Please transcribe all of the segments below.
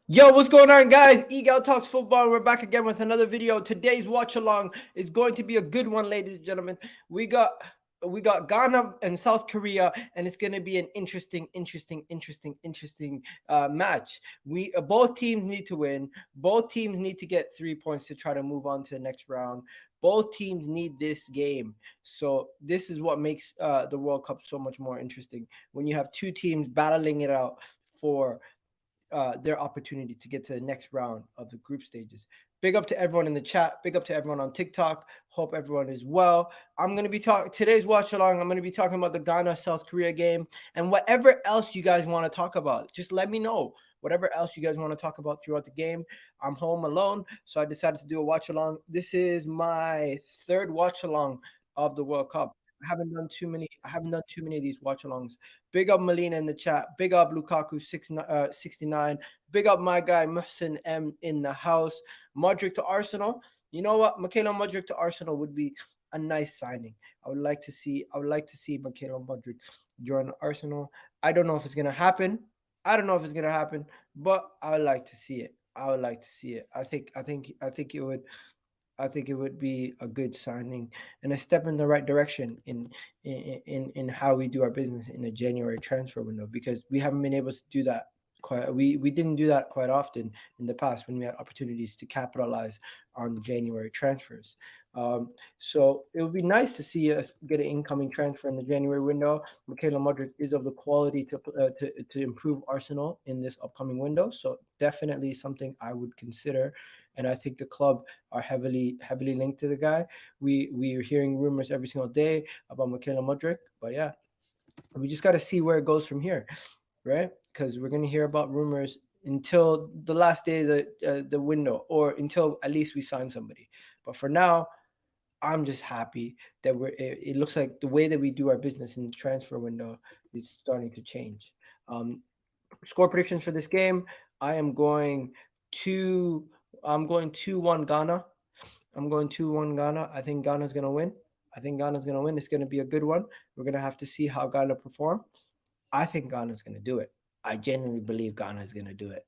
Yo, what's going on, guys? Eagle Talks Football. We're back again with another video. Today's watch along is going to be a good one, ladies and gentlemen. We got Ghana and South Korea, and it's going to be an interesting match. We both teams need to win. Both teams need to get 3 points to try to move on to the next round. Both teams need this game. So this is what makes the World Cup so much more interesting when you have two teams battling it out for their opportunity to get to the next round of the group stages. Big up to everyone in the chat. Big up to everyone on TikTok. Hope everyone is well. I'm going to be talking today's watch along. I'm going to be talking about the Ghana South Korea game and whatever else you guys want to talk about. Just let me know. Whatever else you guys want to talk about throughout the game. I'm home alone, so I decided to do a watch along. This is my third watch along of the World Cup. I haven't done too many. I haven't done too many of these watch alongs. Big up Melina in the chat. Big up Lukaku 69. Big up my guy Muhsin M in the house. Modric to Arsenal. You know what? Michaela Modric to Arsenal would be a nice signing. I would like to see. I would like to see Michaela Modric join Arsenal. I don't know if it's gonna happen. I don't know if it's gonna happen, but I would like to see it. I would like to see it. I think it would. I think it would be a good signing and a step in the right direction in how we do our business in a January transfer window, because we haven't been able to do that quite. We didn't do that quite often in the past when we had opportunities to capitalize on January transfers. So it would be nice to see us get an incoming transfer in the January window. Michaela Modric is of the quality to improve Arsenal in this upcoming window, so definitely something I would consider. And I think the club are heavily linked to the guy. We are hearing rumors every single day about Michaela Mudrick, but yeah, we just got to see where it goes from here, right? Because we're gonna hear about rumors until the last day of the window, or until at least we sign somebody. But for now, I'm just happy that it looks like the way that we do our business in the transfer window is starting to change. Um, Score predictions for this game. I am going to I'm going 2-1 Ghana. I'm going 2-1 Ghana. I think Ghana's going to win. I think Ghana's going to win. It's going to be a good one. We're going to have to see how Ghana perform. I think Ghana's going to do it. I genuinely believe Ghana is going to do it.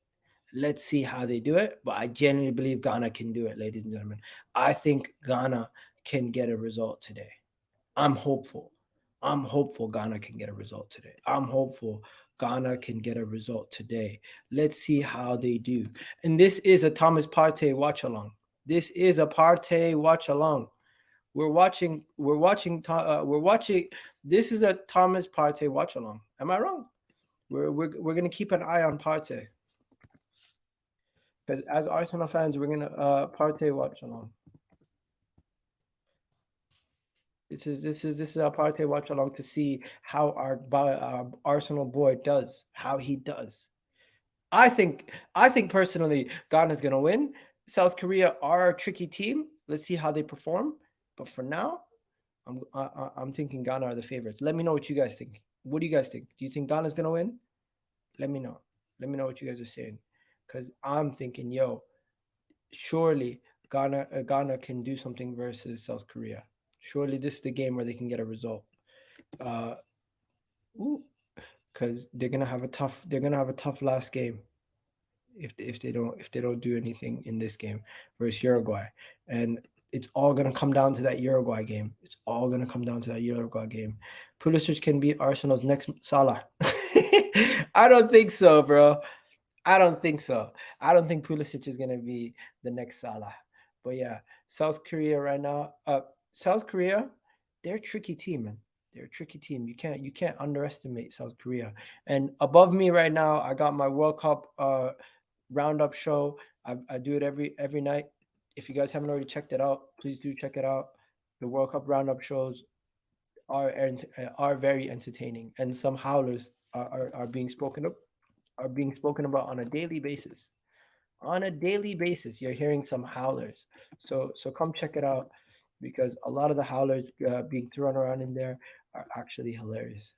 Let's see how they do it, but I genuinely believe Ghana can do it, ladies and gentlemen. I think Ghana can get a result today. I'm hopeful. I'm hopeful Ghana can get a result today. I'm hopeful Ghana can get a result today. Let's see how they do. And this is a Thomas Partey watch along. This is a Partey watch along. We're watching. We're watching. We're watching. This is a Thomas Partey watch along. Am I wrong? We're gonna keep an eye on Partey, because as Arsenal fans, we're gonna Partey watch along. This is a Partey watch along to see how our Arsenal boy does, how he does. I think personally, Ghana's gonna win. South Korea are a tricky team. Let's see how they perform. But for now, I'm thinking Ghana are the favorites. Let me know what you guys think. What do you guys think? Do you think Ghana's gonna win? Let me know. Let me know what you guys are saying, because I'm thinking, yo, surely Ghana can do something versus South Korea. Surely this is the game where they can get a result. Uh, because they're gonna have a tough last game if they don't do anything in this game versus Uruguay, and it's all gonna come down to that Uruguay game. It's all gonna come down to that Uruguay game. Pulisic can beat Arsenal's next Salah. I don't think so, bro. I don't think so. I don't think Pulisic is gonna be the next Salah. But yeah, South Korea right now. South Korea, they're a tricky team, man. They're a tricky team. You can't underestimate South Korea. And above me right now, I got my World Cup roundup show. I do it every night. If you guys haven't already checked it out, please do check it out. The World Cup roundup shows are very entertaining, and some howlers are being spoken about on a daily basis. On a daily basis, you're hearing some howlers. So come check it out, because a lot of the howlers being thrown around in there are actually hilarious.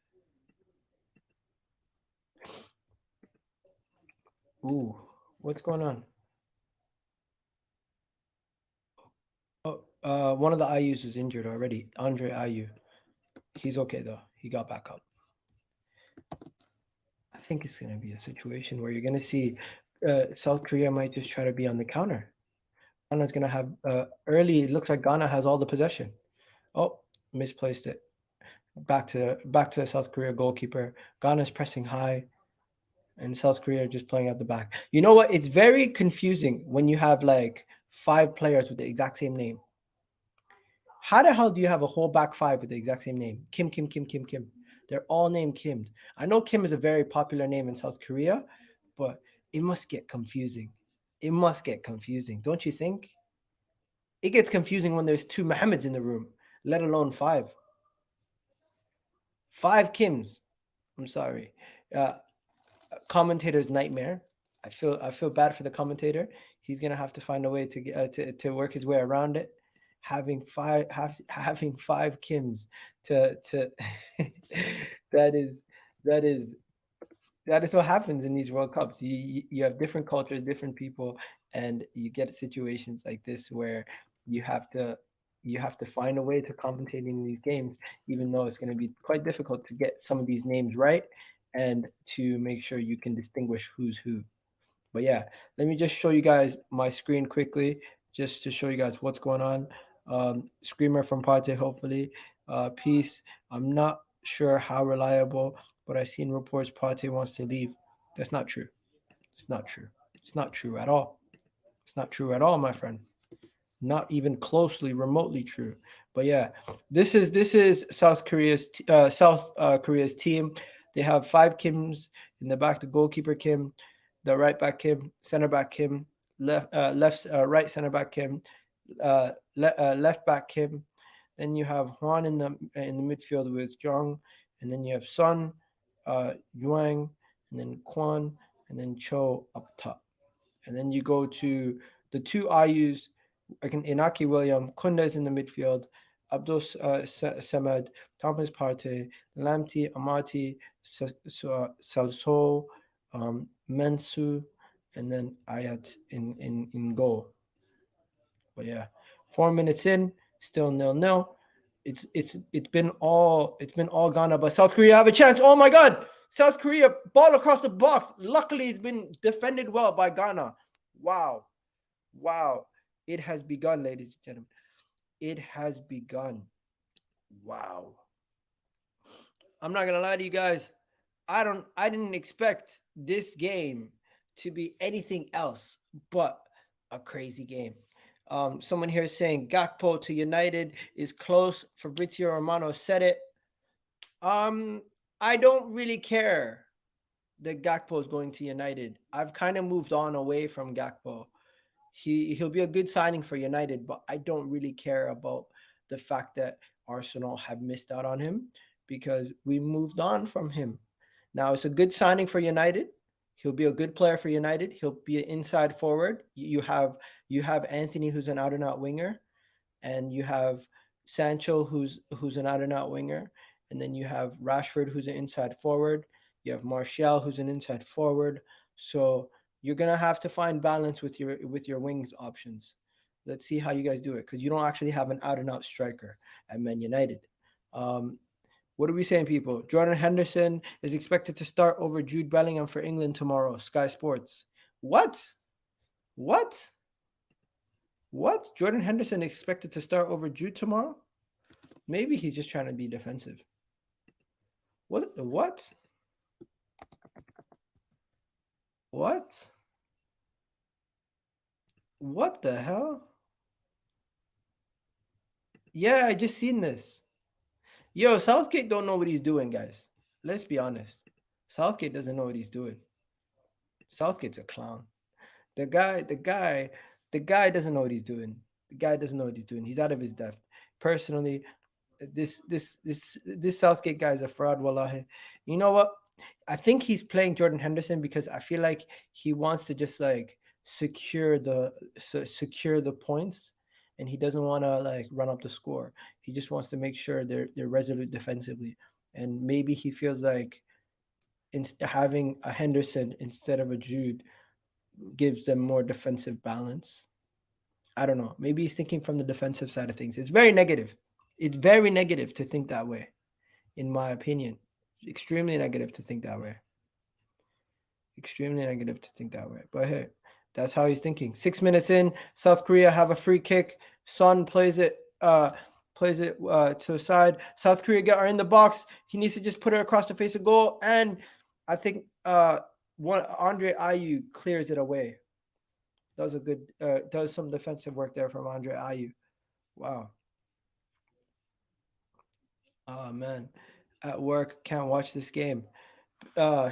Ooh, what's going on? Oh, one of the IUs is injured already. Andre IU. He's okay though. He got back up. I think it's gonna be a situation where you're gonna see South Korea might just try to be on the counter. Ghana's gonna have early. It looks like Ghana has all the possession. Oh, misplaced it. Back to South Korea goalkeeper. Ghana's pressing high, and South Korea are just playing at the back. You know what? It's very confusing when you have like five players with the exact same name. How the hell do you have a whole back five with the exact same name? Kim, Kim, Kim, Kim, Kim. They're all named Kim. I know Kim is a very popular name in South Korea, but it must get confusing. It must get confusing, don't you think? It gets confusing when there's two Mohammeds in the room, let alone five. Five Kims. I'm sorry. Uh, commentator's nightmare. I feel bad for the commentator. He's gonna have to find a way to get to work his way around it. Having five Kims to that is that is that is what happens in these World Cups. You have different cultures, different people, and you get situations like this where you have to you have to find a way to compensate in these games, even though it's going to be quite difficult to get some of these names right and to make sure you can distinguish who's who. But yeah, let me just show you guys my screen quickly, just to show you guys what's going on. Screamer from Pate, hopefully. Peace. I'm not sure how reliable, but I've seen reports Pate wants to leave. That's not true. It's not true. It's not true at all. It's not true at all, my friend. Not even closely, remotely true. But yeah, this is South Korea's team. They have five Kims in the back: the goalkeeper Kim, the right back Kim, center back Kim, right center back Kim, left back Kim. Then you have Juan in the midfield with Jong, and then you have Son, Yuang, and then Kwan, and then Cho up top. And then you go to the two IUs, like Inaki William, Kunda is in the midfield, Abdul Samad, Thomas Partey, Lamti, Amati, Salso, Mensu, and then Ayat in goal. But yeah, 4 minutes in, still 0-0. It's been all Ghana, but South Korea have a chance. Oh my God! South Korea ball across the box. Luckily, it's been defended well by Ghana. Wow, wow! It has begun, ladies and gentlemen. It has begun. Wow. I'm not gonna lie to you guys. I didn't expect this game to be anything else but a crazy game. Someone here is saying Gakpo to United is close. Fabrizio Romano said it. Um, I don't really care that Gakpo is going to United. I've kind of moved on away from Gakpo. He'll be a good signing for United, but I don't really care about the fact that Arsenal have missed out on him because we moved on from him. Now it's a good signing for United. He'll be a good player for United. He'll be an inside forward. You have Anthony, who's an out and out winger, and you have Sancho, who's an out and out winger, and then you have Rashford, who's an inside forward. You have Martial, who's an inside forward. So you're gonna have to find balance with your wings options. Let's see how you guys do it because you don't actually have an out and out striker at Man United. Um, what are we saying, people? Jordan Henderson is expected to start over Jude Bellingham for England tomorrow. Sky Sports. What? What? What? Jordan Henderson expected to start over Jude tomorrow? Maybe he's just trying to be defensive. What? What? What? What the hell? Yeah, I just seen this. Yo, Southgate don't know what he's doing, guys. Let's be honest. Southgate doesn't know what he's doing. Southgate's a clown. The guy, the guy, the guy doesn't know what he's doing. The guy doesn't know what he's doing. He's out of his depth. Personally, this Southgate guy is a fraud. Wallahi. You know what? I think he's playing Jordan Henderson because I feel like he wants to just like secure the points, and he doesn't want to like run up the score. He just wants to make sure they're resolute defensively, and maybe he feels like having a Henderson instead of a Jude gives them more defensive balance. I don't know. Maybe he's thinking from the defensive side of things. It's very negative. It's very negative to think that way, in my opinion. Extremely negative to think that way. Extremely negative to think that way. But hey, that's how he's thinking. 6 minutes in, South Korea have a free kick. Son plays it to the side. South Korea are in the box. He needs to just put it across the face of goal. And I think one Andre Ayew clears it away. Does some defensive work there from Andre Ayew. Wow. Oh man. At work, can't watch this game.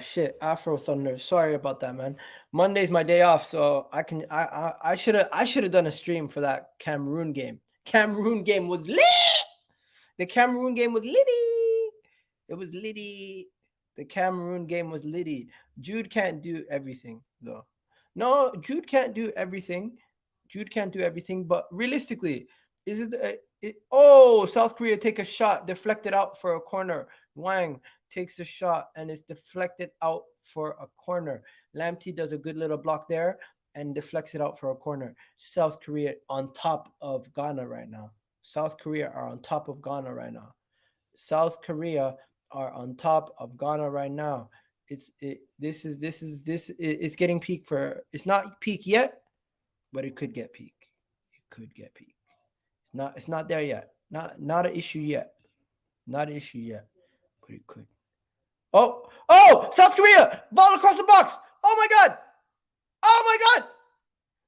Shit, Afro Thunder. Sorry about that, man. Monday's my day off, so I should have done a stream for that Cameroon game. Cameroon game was lit. The Cameroon game was litty. It was litty. The Cameroon game was litty. Jude can't do everything though. No, Jude can't do everything. Jude can't do everything, but realistically, is oh, South Korea take a shot, deflected out for a corner. Wang takes the shot and it's deflected out for a corner. Lamptey does a good little block there and deflects it out for a corner. South Korea on top of Ghana right now. South Korea are on top of Ghana right now. South Korea are on top of Ghana right now. It's getting peak for it's not peak yet, but it could get peak. It could get peak. It's not there yet. Not an issue yet. Not an issue yet, but it could. Oh, South Korea! Ball across the box! Oh my god! Oh my god!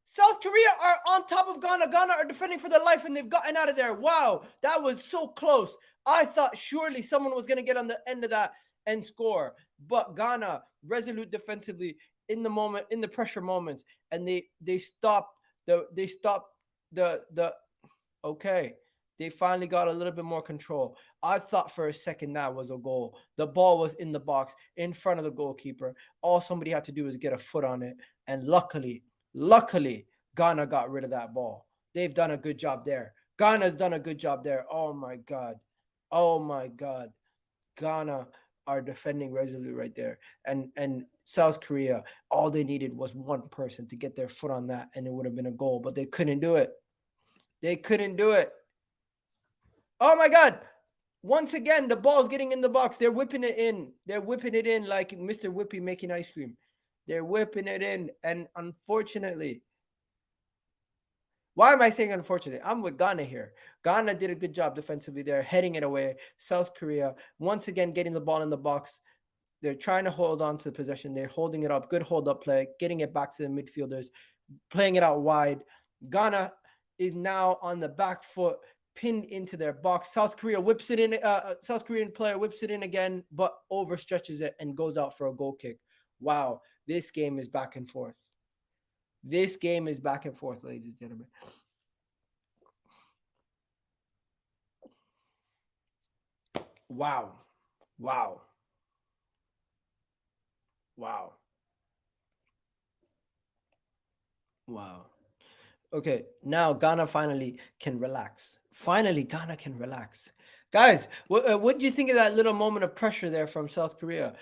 South Korea are on top of Ghana. Ghana are defending for their life and they've gotten out of there. Wow, that was so close. I thought surely someone was going to get on the end of that and score. But Ghana, resolute defensively in the moment, in the pressure moments, and they stopped the okay. They finally got a little bit more control. I thought for a second that was a goal. The ball was in the box, in front of the goalkeeper. All somebody had to do was get a foot on it. And luckily, Ghana got rid of that ball. They've done a good job there. Ghana's done a good job there. Oh my God. Oh my God. Ghana are defending resolute right there. And South Korea, all they needed was one person to get their foot on that and it would have been a goal, but they couldn't do it. They couldn't do it. Oh my God. Once again, the ball's getting in the box. They're whipping it in. They're whipping it in like Mr. Whippy making ice cream. They're whipping it in. And unfortunately, why am I saying unfortunately? I'm with Ghana here. Ghana did a good job defensively there, heading it away. South Korea, once again, getting the ball in the box. They're trying to hold on to the possession. They're holding it up. Good hold up play, getting it back to the midfielders, playing it out wide. Ghana is now on the back foot, pinned into their box. South Korea whips it in. South Korean player whips it in again, but overstretches it and goes out for a goal kick. Wow, this game is back and forth. This game is back and forth, ladies and gentlemen. Wow. Wow. Wow. Wow. Okay, now Ghana finally can relax. Finally, Ghana can relax. Guys, what do you think of that little moment of pressure there from South Korea?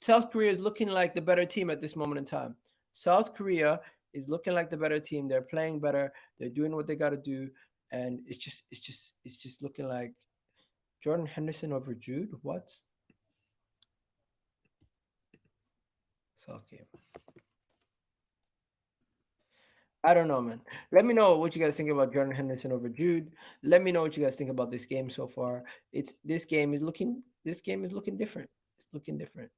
South Korea is looking like the better team at this moment in time. South Korea is looking like the better team. They're playing better. They're doing what they got to do, and it's just looking like Jordan Henderson over Jude. What? South game. I don't know, man. Let me know what you guys think about Jordan Henderson over Jude. Let me know what you guys think about this game so far. This game is looking different. It's looking different. It's looking different.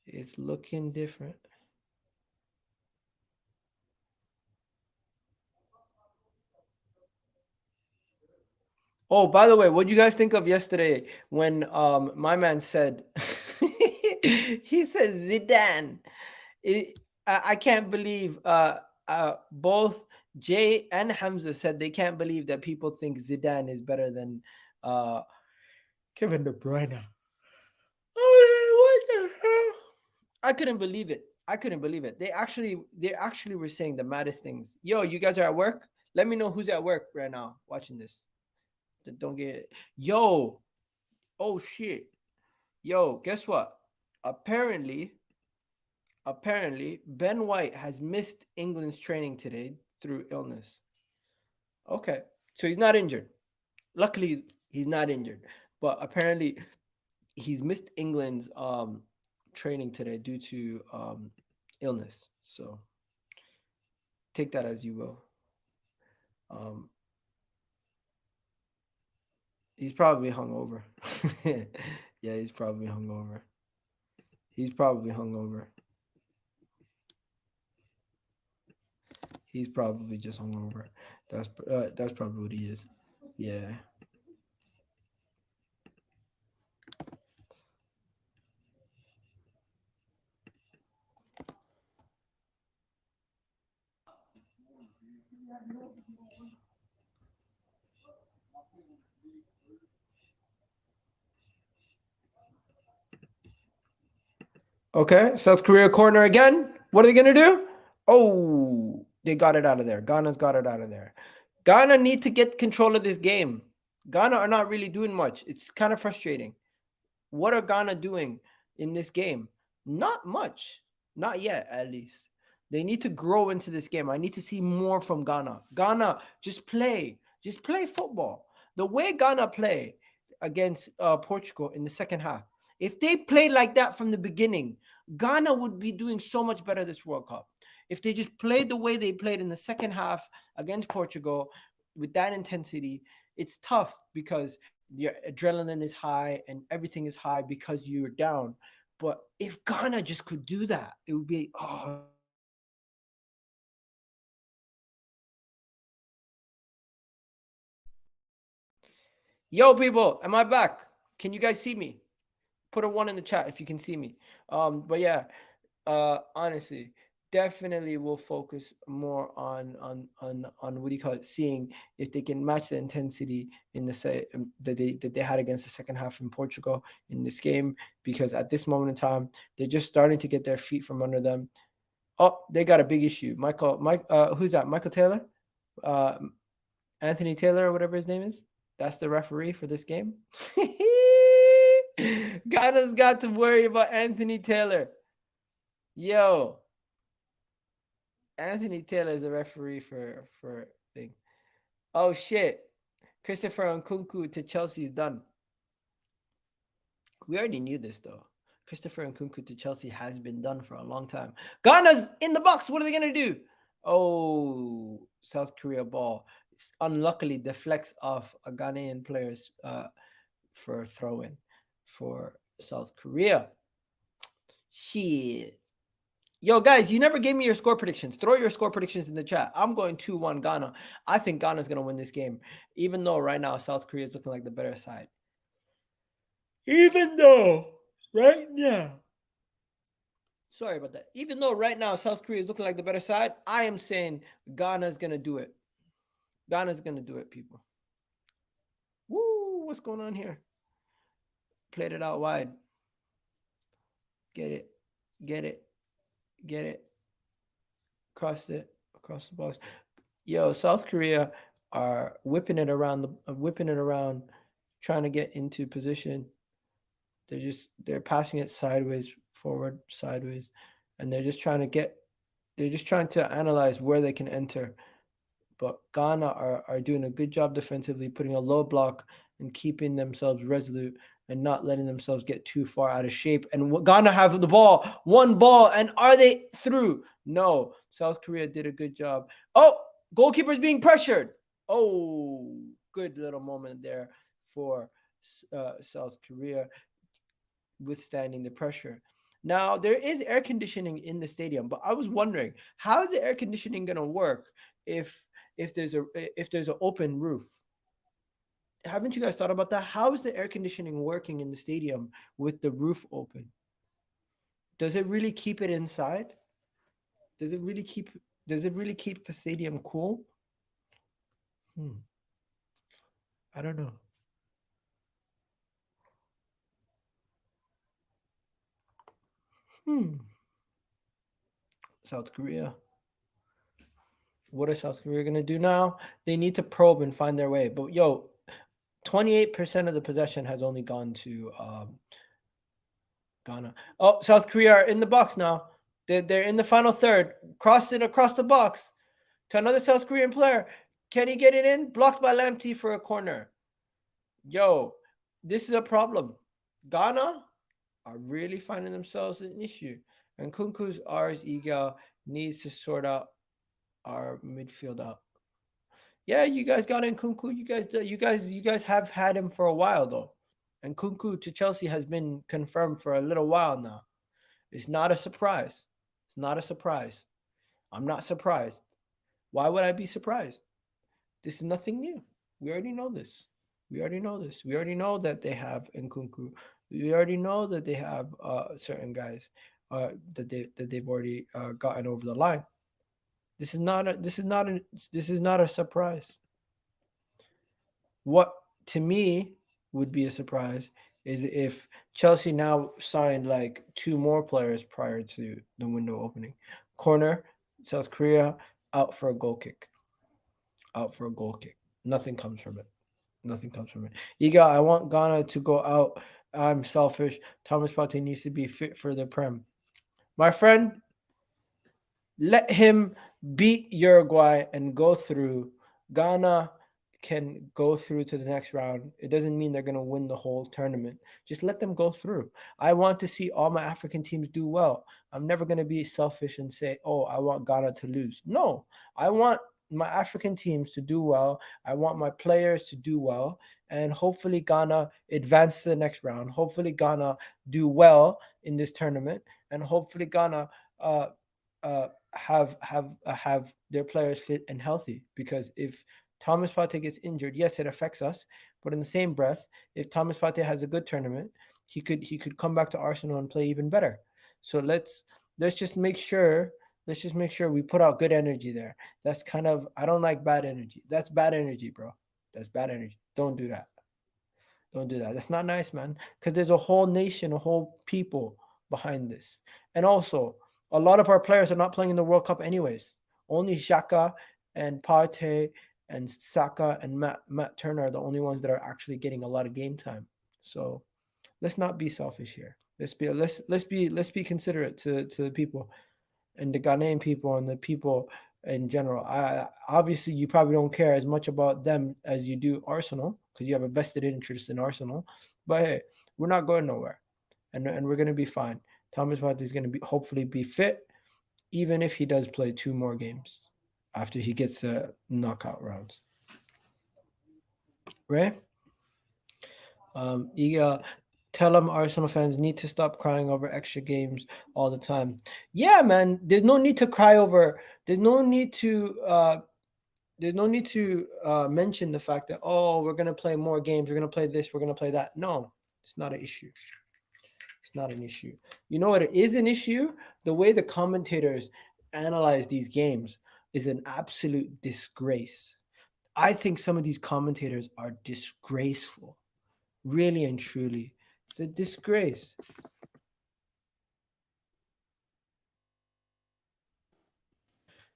It's looking different. Oh, by the way, what do you guys think of yesterday when my man said he said Zidane? I can't believe both Jay and Hamza said they can't believe that people think Zidane is better than uh, Kevin De Bruyne. Oh, what the hell? I couldn't believe it. I couldn't believe it. They actually were saying the maddest things. Yo, you guys are at work? Let me know who's at work right now watching this. Don't get yo. Oh shit. Yo, guess what? Apparently, apparently Ben White has missed England's training today through illness. Okay. So he's not injured. Luckily, he's not injured. But apparently he's missed England's training today due to illness. So take that as you will. Um, he's probably hungover. Yeah, he's probably hungover. He's probably hungover. He's probably just hungover. That's probably what he is. Yeah. Okay, South Korea corner again. What are they gonna do? Oh, they got it out of there. Ghana's got it out of there. Ghana need to get control of this game. Ghana are not really doing much. It's kind of frustrating. What are Ghana doing in this game? Not much. Not yet, at least. They need to grow into this game. I need to see more from Ghana. Ghana, just play. Just play football. The way Ghana play against Portugal in the second half, if they played like that from the beginning, Ghana would be doing so much better this World Cup. If they just played the way they played in the second half against Portugal with that intensity, it's tough because your adrenaline is high and everything is high because you're down. But if Ghana just could do that, it would be yo people, am I back? Can you guys see me? Put a one in the chat if you can see me. But yeah, honestly, definitely will focus more on what do you call it, seeing if they can match the intensity in the say that they had against the second half in Portugal in this game, because at this moment in time they're just starting to get their feet from under them. Oh, they got a big issue. Who's that? Michael Taylor, uh, Anthony Taylor, or whatever his name is. That's the referee for this game. Ghana's got to worry about Anthony Taylor. Yo, Anthony Taylor is a referee for thing. Oh shit, Christopher Nkunku to Chelsea's done. We already knew this though. Christopher Nkunku to Chelsea has been done for a long time. Ghana's in the box. What are they gonna do? Oh, South Korea ball. Unluckily deflects off a Ghanaian player's for throw in for South Korea. Shit. Yo, guys, you never gave me your score predictions. Throw your score predictions in the chat. I'm going 2-1 Ghana. I think Ghana's going to win this game, even though right now South Korea is looking like the better side. Even though right now, sorry about that. Even though right now South Korea is looking like the better side, I am saying Ghana's going to do it. Ghana's going to do it, people. Woo, what's going on here? Played it out wide. Get it. Get it. Get it. Crossed it. Across the box. Yo, South Korea are whipping it around, trying to get into position. They're passing it sideways, forward, sideways, and they're just trying to analyze where they can enter. But Ghana are doing a good job defensively, putting a low block and keeping themselves resolute and not letting themselves get too far out of shape. And Ghana have the ball, one ball, and are they through? No, South Korea did a good job. Oh, goalkeeper's being pressured. Oh, good little moment there for South Korea, withstanding the pressure. Now, there is air conditioning in the stadium, but I was wondering, how is the air conditioning going to work if there's an open roof? Haven't you guys thought about that? How is the air conditioning working in the stadium with the roof open? Does it really keep it inside? Does it really keep the stadium cool? I don't know. South Korea. What is South Korea going to do now? They need to probe and find their way. But yo, 28% of the possession has only gone to Ghana. Oh, South Korea are in the box now. They're in the final third. Crossed it across the box to another South Korean player. Can he get it in? Blocked by Lamptey for a corner. Yo, this is a problem. Ghana are really finding themselves an issue. And Kunku's R's Egal needs to sort out our midfield out. Yeah, you guys got in Kunku. You guys have had him for a while though, and Kunku to Chelsea has been confirmed for a little while now. It's not a surprise. It's not a surprise. I'm not surprised. Why would I be surprised? This is nothing new. We already know this. We already know this. We already know that they have Nkunku. We already know that they have certain guys that they've already gotten over the line. This is not a surprise. What to me would be a surprise is if Chelsea now signed like two more players prior to the window opening. Corner, South Korea, out for a goal kick. Out for a goal kick. Nothing comes from it. Nothing comes from it. Iga, I want Ghana to go out. I'm selfish. Thomas Partey needs to be fit for the Prem. My friend, let him beat Uruguay and go through. Ghana can go through to the next round. It doesn't mean they're going to win the whole tournament. Just let them go through. I want to see all my African teams do well. I'm never going to be selfish and say, oh, I want Ghana to lose. No, I want my African teams to do well. I want my players to do well. And hopefully, Ghana advance to the next round. Hopefully, Ghana do well in this tournament. And hopefully, Ghana uh, have their players fit and healthy. Because if Thomas Partey gets injured, yes, it affects us. But in the same breath, if Thomas Partey has a good tournament, he could come back to Arsenal and play even better. So let's just make sure we put out good energy there. That's kind of I don't like bad energy. That's bad energy, bro. That's bad energy. Don't do that. Don't do that. That's not nice, man. Because there's a whole nation, a whole people behind this. And also, a lot of our players are not playing in the World Cup anyways. Only Xhaka and Partey and Saka and Matt Turner are the only ones that are actually getting a lot of game time. So let's not be selfish here. Let's be considerate to the people and the Ghanaian people and the people in general. I obviously you probably don't care as much about them as you do Arsenal because you have a vested interest in Arsenal. But hey, we're not going nowhere, and we're gonna be fine. Thomas Partey is gonna be hopefully be fit, even if he does play two more games after he gets the knockout rounds. Right? You tell them Arsenal fans need to stop crying over extra games all the time. Yeah, man. There's no need to cry over. There's no need to. There's no need to mention the fact that we're gonna play more games. We're gonna play this. We're gonna play that. No, it's not an issue. It's not an issue. You know what? It is an issue. The way the commentators analyze these games is an absolute disgrace. I think some of these commentators are disgraceful. Really and truly. It's a disgrace.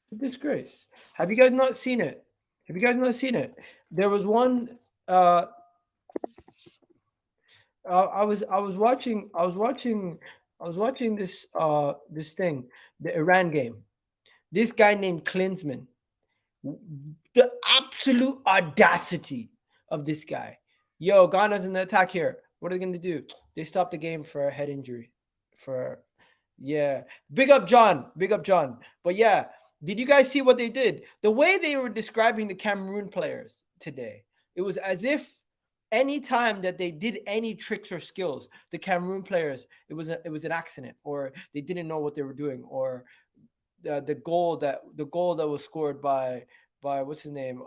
It's a disgrace. Have you guys not seen it? Have you guys not seen it? There was one uh I was watching this thing, the Iran game. This guy named Klinsman, the absolute audacity of this guy. Yo, Ghana's in the attack here. What are they gonna do? They stopped the game for a head injury. For yeah. Big up John. Big up John. But yeah, did you guys see what they did? The way they were describing the Cameroon players today, it was as if any time that they did any tricks or skills, the Cameroon players, it was an accident, or they didn't know what they were doing, or the goal that was scored by what's his name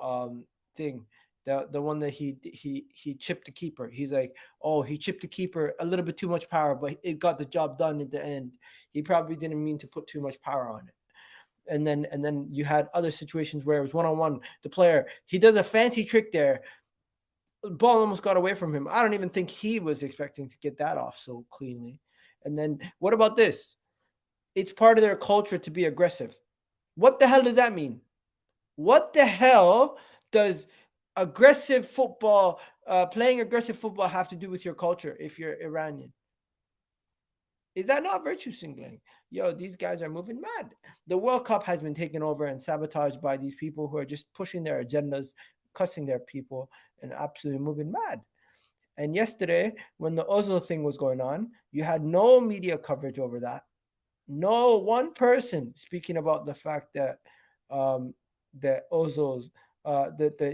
thing, the one that he chipped the keeper. He's like, oh, he chipped the keeper a little bit too much power, but it got the job done at the end. He probably didn't mean to put too much power on it. And then you had other situations where it was one on one. The player, he does a fancy trick there. The ball almost got away from him. I don't even think he was expecting to get that off so cleanly. And then what about this? It's part of their culture to be aggressive. What the hell does that mean? What the hell does aggressive football, playing aggressive football, have to do with your culture if you're Iranian? Is that not virtue signaling? Yo, these guys are moving mad. The World Cup has been taken over and sabotaged by these people who are just pushing their agendas, cussing their people, and absolutely moving mad. And yesterday, when the Oslo thing was going on, you had no media coverage over that. No one person speaking about the fact that um, the Ozos,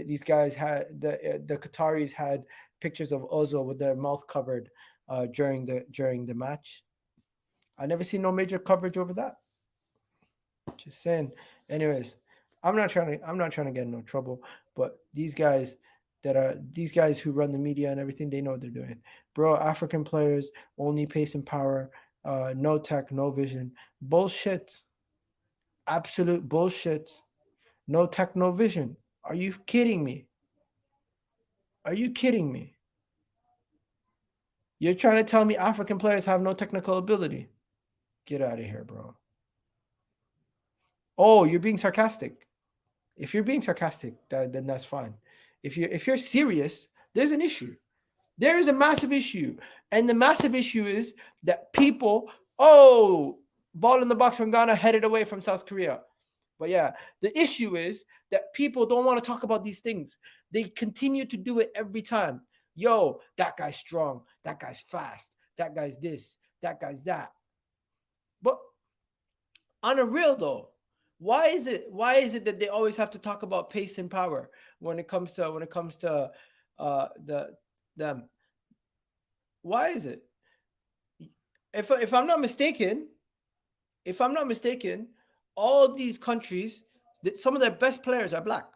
these guys had the Qataris had pictures of Ozo with their mouth covered during the match. I never seen no major coverage over that. Just saying. Anyways, I'm not trying to get in no trouble, but these guys who run the media and everything, they know what they're doing. Bro, African players, only pace and power, no tech, no vision. Bullshit. Absolute bullshit. No tech, no vision. Are you kidding me? Are you kidding me? You're trying to tell me African players have no technical ability? Get out of here, bro. Oh, you're being sarcastic. If you're being sarcastic, then that's fine. If you're serious, there's an issue. There is a massive issue, and the massive issue is that people, oh, ball in the box from Ghana headed away from South Korea. But yeah, the issue is that people don't want to talk about these things. They continue to do it every time. Yo, that guy's strong. That guy's fast. That guy's this. That guy's that. But on a real though, why is it that they always have to talk about pace and power when it comes to the them? Why is it? If I'm not mistaken, if I'm not mistaken, all these countries, some of their best players are black,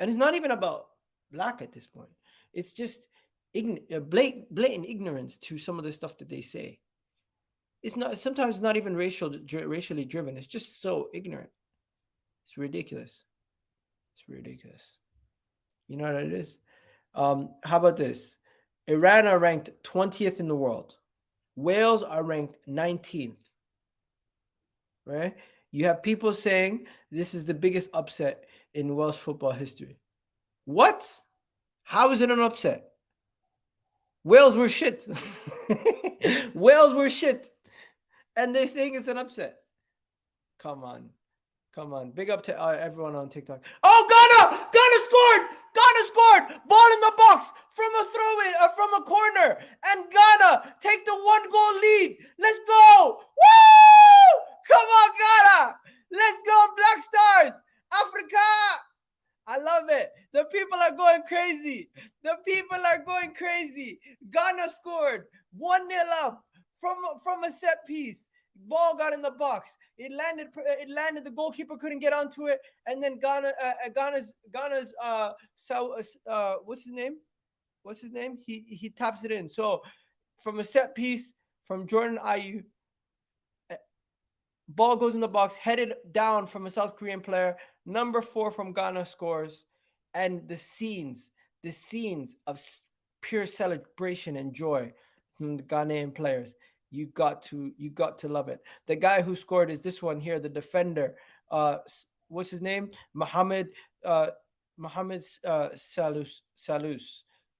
and it's not even about black at this point. It's just blatant ignorance to some of the stuff that they say. It's not sometimes it's not even racially driven. It's just so ignorant. It's ridiculous. It's ridiculous. You know what it is? How about this? Iran are ranked 20th in the world. Wales are ranked 19th. Right? You have people saying this is the biggest upset in Welsh football history. What? How is it an upset? Wales were shit. Wales were shit. And they're saying it's an upset. Come on. Come on. Big up to everyone on TikTok. Oh, Ghana! Ghana scored! Ghana scored! Ball in the box from a throw in, from a corner. And Ghana take the 1-goal lead. Let's go! Woo! Come on, Ghana! Let's go, Black Stars! Africa! I love it. The people are going crazy. The people are going crazy. Ghana scored 1-0 up from a set piece. Ball got in the box. It landed. The goalkeeper couldn't get onto it, and then Ghana's what's his name? What's his name? He taps it in. So from a set piece from Jordan Ayew, ball goes in the box, headed down from a South Korean player. Number 4 from Ghana scores, and the scenes of pure celebration and joy from the Ghanaian players. You got to love it. The guy who scored is this one here, the defender. What's his name? Mohammed Salus.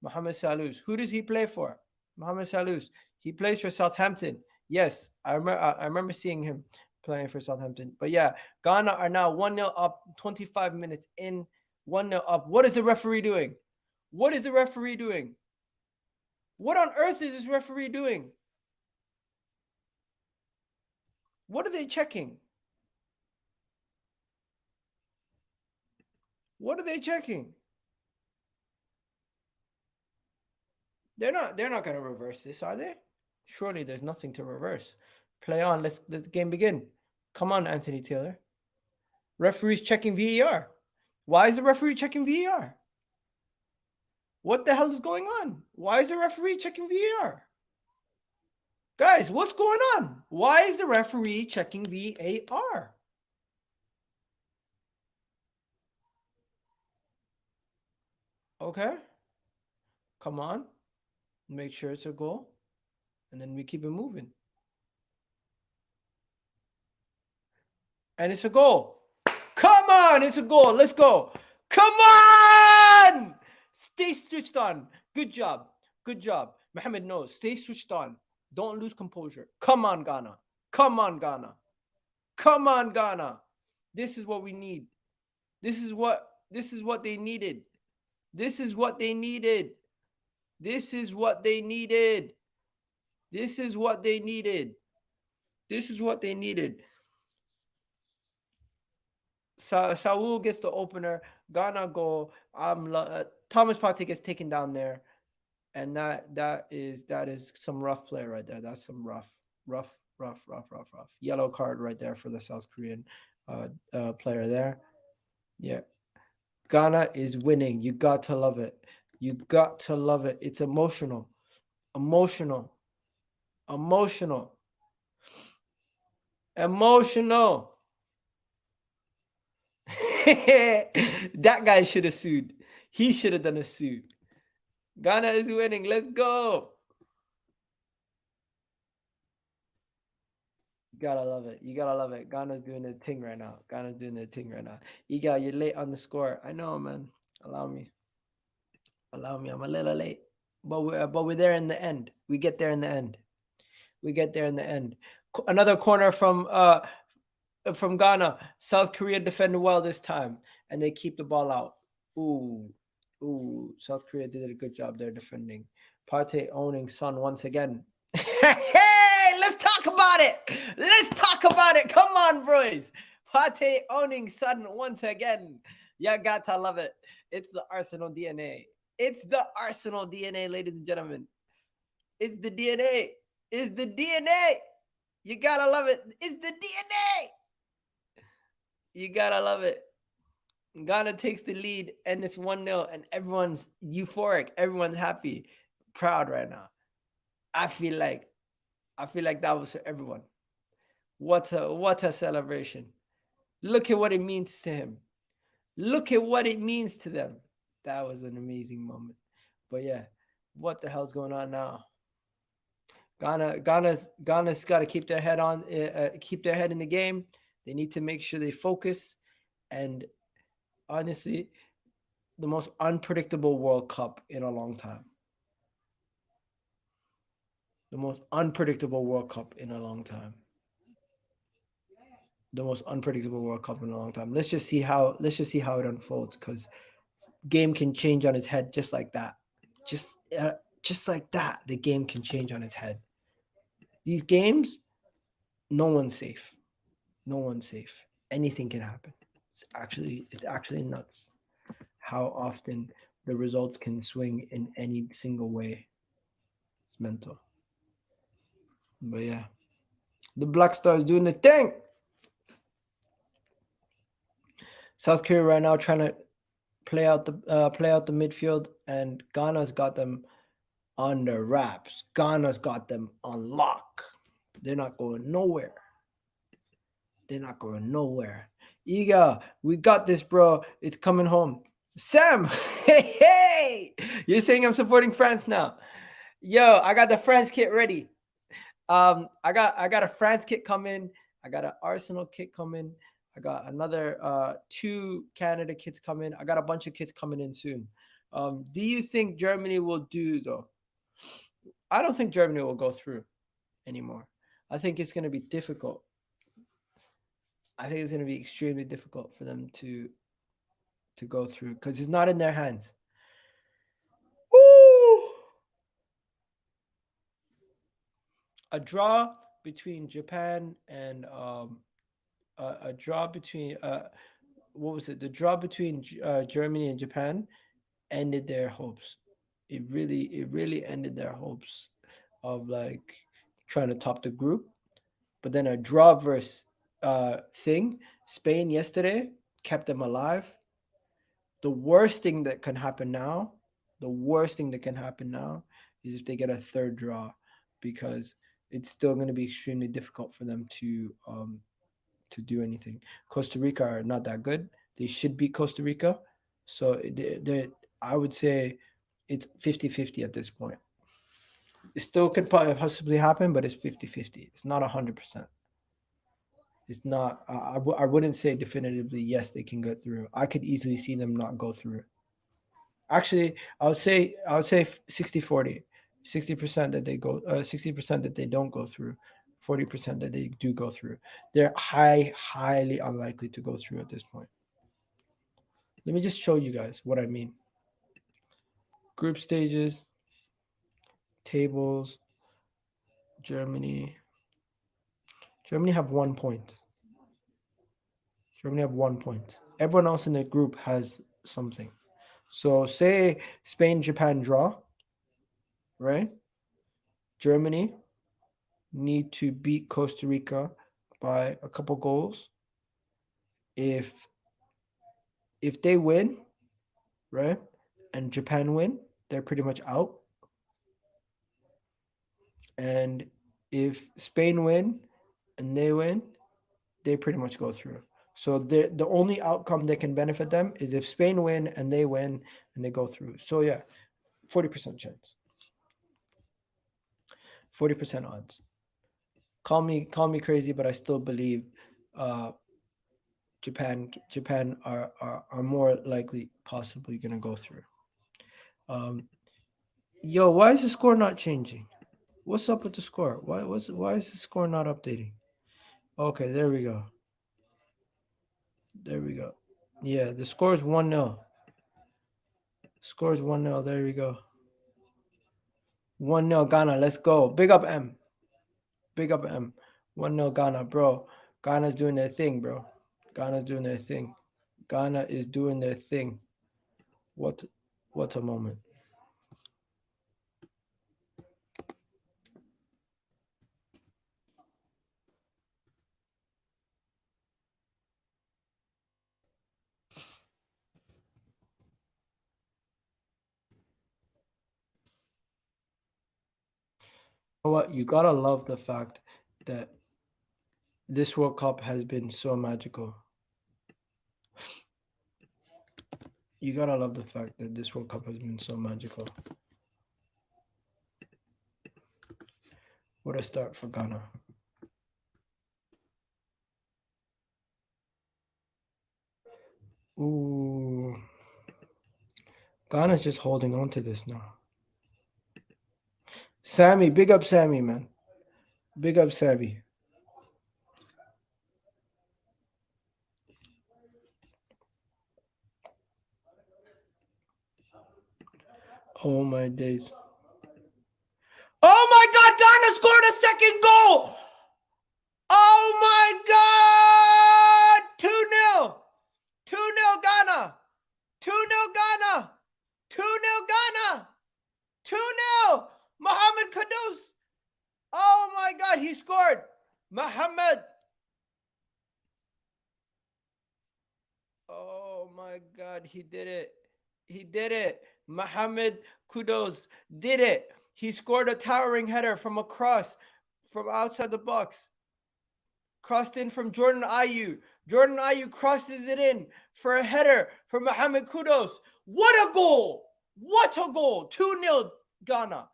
Mohammed Salus. Who does he play for? Mohammed Salus. He plays for Southampton. Yes, I remember seeing him playing for Southampton. But yeah, Ghana are now 1-0 up, 25 minutes in, 1-0 up. What is the referee doing? What is the referee doing? What on earth is this referee doing? What are they checking? What are they checking? They're not going to reverse this, are they? Surely there's nothing to reverse. Play on. Let the game begin. Come on, Anthony Taylor. Referee's checking VAR. Why is the referee checking VAR? What the hell is going on? Why is the referee checking VAR? Guys, what's going on? Why is the referee checking VAR? Okay. Come on. Make sure it's a goal. And then we keep it moving. And it's a goal. Come on, it's a goal. Let's go. Come on! Stay switched on. Good job. Good job. Mohammed knows. Stay switched on. Don't lose composure. Come on, Ghana. Come on, Ghana. Come on, Ghana. This is what we need. This is what they needed. This is what they needed. This is what they needed. This is what they needed. This is what they needed. Saul gets the opener. Ghana goal. Thomas Partey gets taken down there, and that is some rough play right there. That's some rough. Yellow card right there for the South Korean player there. Yeah, Ghana is winning. You got to love it. You got to love it. It's emotional, emotional, emotional, emotional. That guy should have sued. He should have done a suit. Ghana is winning. Let's go. You gotta love it. You gotta love it. Ghana's doing their thing right now. Ghana's doing their thing right now. Iga, you're late on the score. I know, man. Allow me. Allow me. I'm a little late, but we're there in the end. We get there in the end. We get there in the end. Another corner from Ghana. South Korea defended well this time, and they keep the ball out. Ooh, ooh. South Korea did a good job there defending. Partey owning Son once again. Hey, let's talk about it. Let's talk about it. Come on, boys. Partey owning Son once again. You got to love it. It's the Arsenal DNA. It's the Arsenal DNA, ladies and gentlemen. It's the DNA. It's the DNA. You gotta love it. It's the DNA. You gotta love it. Ghana takes the lead and it's 1-0 and everyone's euphoric. Everyone's happy, proud right now. I feel like that was for everyone. What a celebration. Look at what it means to him. Look at what it means to them. That was an amazing moment. But yeah, what the hell's going on now? Ghana's got to keep their head on, keep their head in the game. They need to make sure they focus. And honestly, the most unpredictable World Cup in a long time. The most unpredictable World Cup in a long time. The most unpredictable World Cup in a long time. Let's just see how it unfolds because game can change on its head just like that. Just uh, just like that, the game can change on its head. These games, no one's safe. No one's safe. Anything can happen. It's actually nuts how often the results can swing in any single way. It's mental. But yeah, the Black Stars doing the thing. South Korea right now trying to play out the midfield, and Ghana's got them on the wraps. Ghana's got them on lock. They're not going nowhere. They're not going nowhere. Iga, we got this, bro. It's coming home. Sam, hey, hey! You're saying I'm supporting France now. Yo, I got the France kit ready. I got a France kit coming. I got an Arsenal kit coming. I got another two Canada kits coming. I got a bunch of kits coming in soon. Do you think Germany will do though? I don't think Germany will go through anymore. I think it's going to be difficult. I think it's going to be extremely difficult for them to go through because it's not in their hands. Woo! A draw between Japan and a draw between what was it? The draw between Germany and Japan ended their hopes. It really ended their hopes of like trying to top the group. But then a draw versus thing, Spain yesterday kept them alive. The worst thing that can happen now, the worst thing that can happen now is if they get a third draw, because it's still going to be extremely difficult for them to do anything. Costa Rica are not that good. They should beat Costa Rica. So I would say it's 50-50 at this point. It still could possibly happen, but it's 50-50. It's not 100%. It's not, I wouldn't say definitively, yes, they can get through. I could easily see them not go through. Actually, I would say 60-40. 60% that they go 60% that they don't go through, 40% that they do go through. They're highly unlikely to go through at this point. Let me just show you guys what I mean. Group stages. Tables. Germany. Germany have 1 point. Germany have 1 point. Everyone else in the group has something. So say Spain, Japan draw, right? Germany need to beat Costa Rica by a couple goals. If they win, right, and Japan win, they're pretty much out. And if Spain win and they win, they pretty much go through. So the only outcome that can benefit them is if Spain win and they win and they go through. So yeah, 40% chance. 40% odds. Call me crazy, but I still believe uh, Japan are more likely possibly gonna go through. Um, yo, why is the score not changing? What's up with the score? Why is the score not updating? Okay, there we go. There we go. Yeah, the score is 1-0. Score is 1-0. There we go. 1-0 Ghana. Let's go. Big up M. Big up M. 1-0 Ghana, bro. Ghana's doing their thing, bro. Ghana's doing their thing. Ghana is doing their thing. What what a moment. You know what? You gotta love the fact that this World Cup has been so magical. You gotta love the fact that this World Cup has been so magical. What a start for Ghana. Ooh. Ghana's just holding on to this now. Sammy, big up Sammy, man. Big up Sammy. Oh my days. Oh my God, Ghana scored a second goal. Oh my God. 2-0. 2-0 Ghana. 2-0 Ghana. 2-0 Ghana. 2-0. Mohamed Kudus. Oh my God, he scored. Mohamed. Oh my God, he did it. He did it. Mohamed Kudus did it. He scored a towering header from across, from outside the box. Crossed in from Jordan Ayew. Jordan Ayew crosses it in for a header from Mohamed Kudus. What a goal! What a goal! 2-0 Ghana.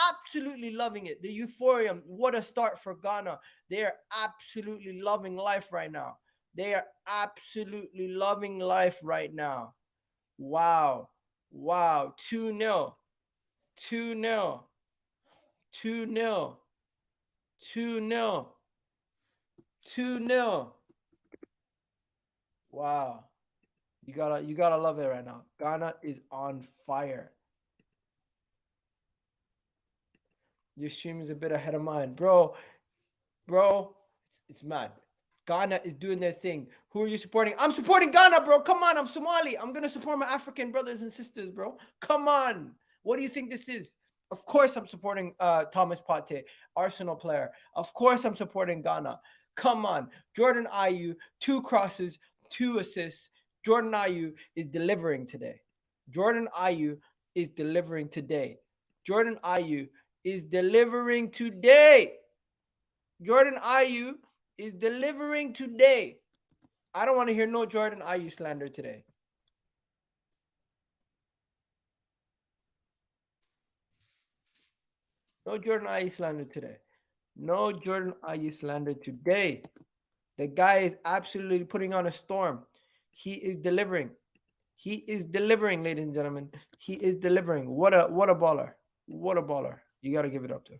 Absolutely loving it. The euphoria. What a start for Ghana. They are absolutely loving life right now. They are absolutely loving life right now. Wow. Wow. 2-0. 2-0. 2-0. 2-0. 2-0. Wow. You gotta love it right now. Ghana is on fire. Your stream is a bit ahead of mine. Bro, it's mad. Ghana is doing their thing. Who are you supporting? I'm supporting Ghana, bro. Come on, I'm Somali. I'm gonna support my African brothers and sisters, bro. Come on. What do you think this is? Of course, I'm supporting Thomas Partey, Arsenal player. Of course, I'm supporting Ghana. Come on, Jordan Ayew, 2 crosses, 2 assists. Jordan Ayew is delivering today. Jordan Ayew is delivering today. Jordan Ayew is delivering today. Jordan Ayew is delivering today. I don't want to hear no Jordan Ayew slander today. No Jordan Ayew slander today. No Jordan Ayew slander today. The guy is absolutely putting on a storm. He is delivering. He is delivering, ladies and gentlemen. He is delivering. What a baller. What a baller. You gotta give it up to him.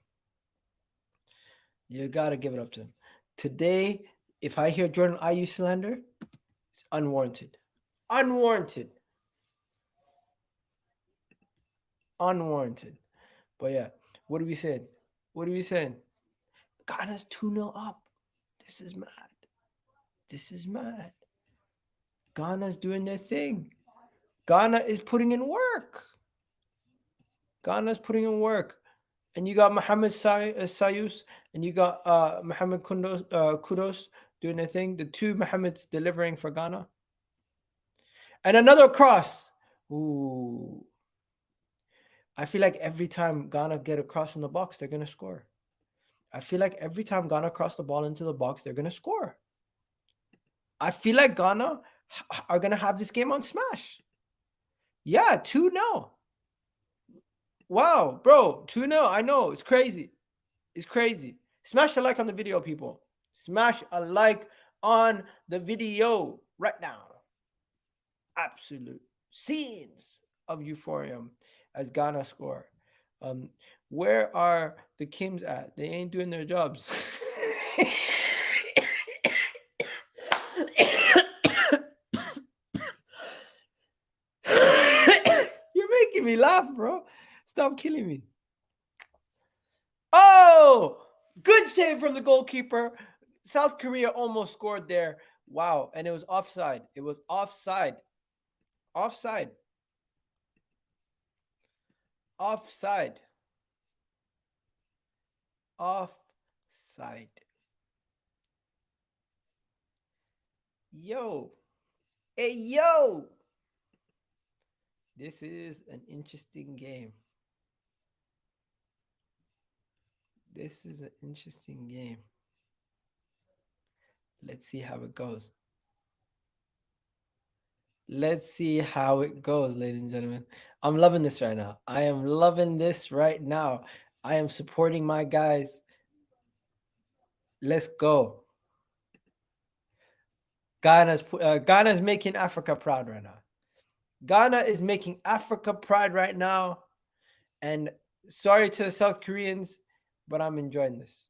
You gotta give it up to him. Today, if I hear Jordan Ayew slander, it's unwarranted. Unwarranted. Unwarranted. But yeah, What are we saying? What are we saying? Ghana's 2-0 up. This is mad. This is mad. Ghana's doing their thing. Ghana is putting in work. Ghana's putting in work. And you got Mohamed Sayus and you got Mohamed Kudos doing their thing. The two Mohameds delivering for Ghana. And another cross. Ooh. I feel like every time Ghana get a cross in the box, they're going to score. I feel like every time Ghana cross the ball into the box, they're going to score. I feel like Ghana are going to have this game on smash. Yeah, 2-0. Wow, bro, 2-0. I know, it's crazy. It's crazy. Smash a like on the video, people. Smash a like on the video right now. Absolute scenes of euphoria as Ghana score. Where are the Kims at? They ain't doing their jobs. You're making me laugh, bro. Stop killing me. Oh, good save from the goalkeeper. South Korea almost scored there. Wow. And it was offside. It was offside. Offside. Offside. Offside. Yo. Hey, yo. This is an interesting game. This is an interesting game. Let's see how it goes. Let's see how it goes, ladies and gentlemen. I'm loving this right now. I am loving this right now. I am supporting my guys. Let's go. Ghana's making Africa proud right now. Ghana is making Africa proud right now. And sorry to the South Koreans, but I'm enjoying this.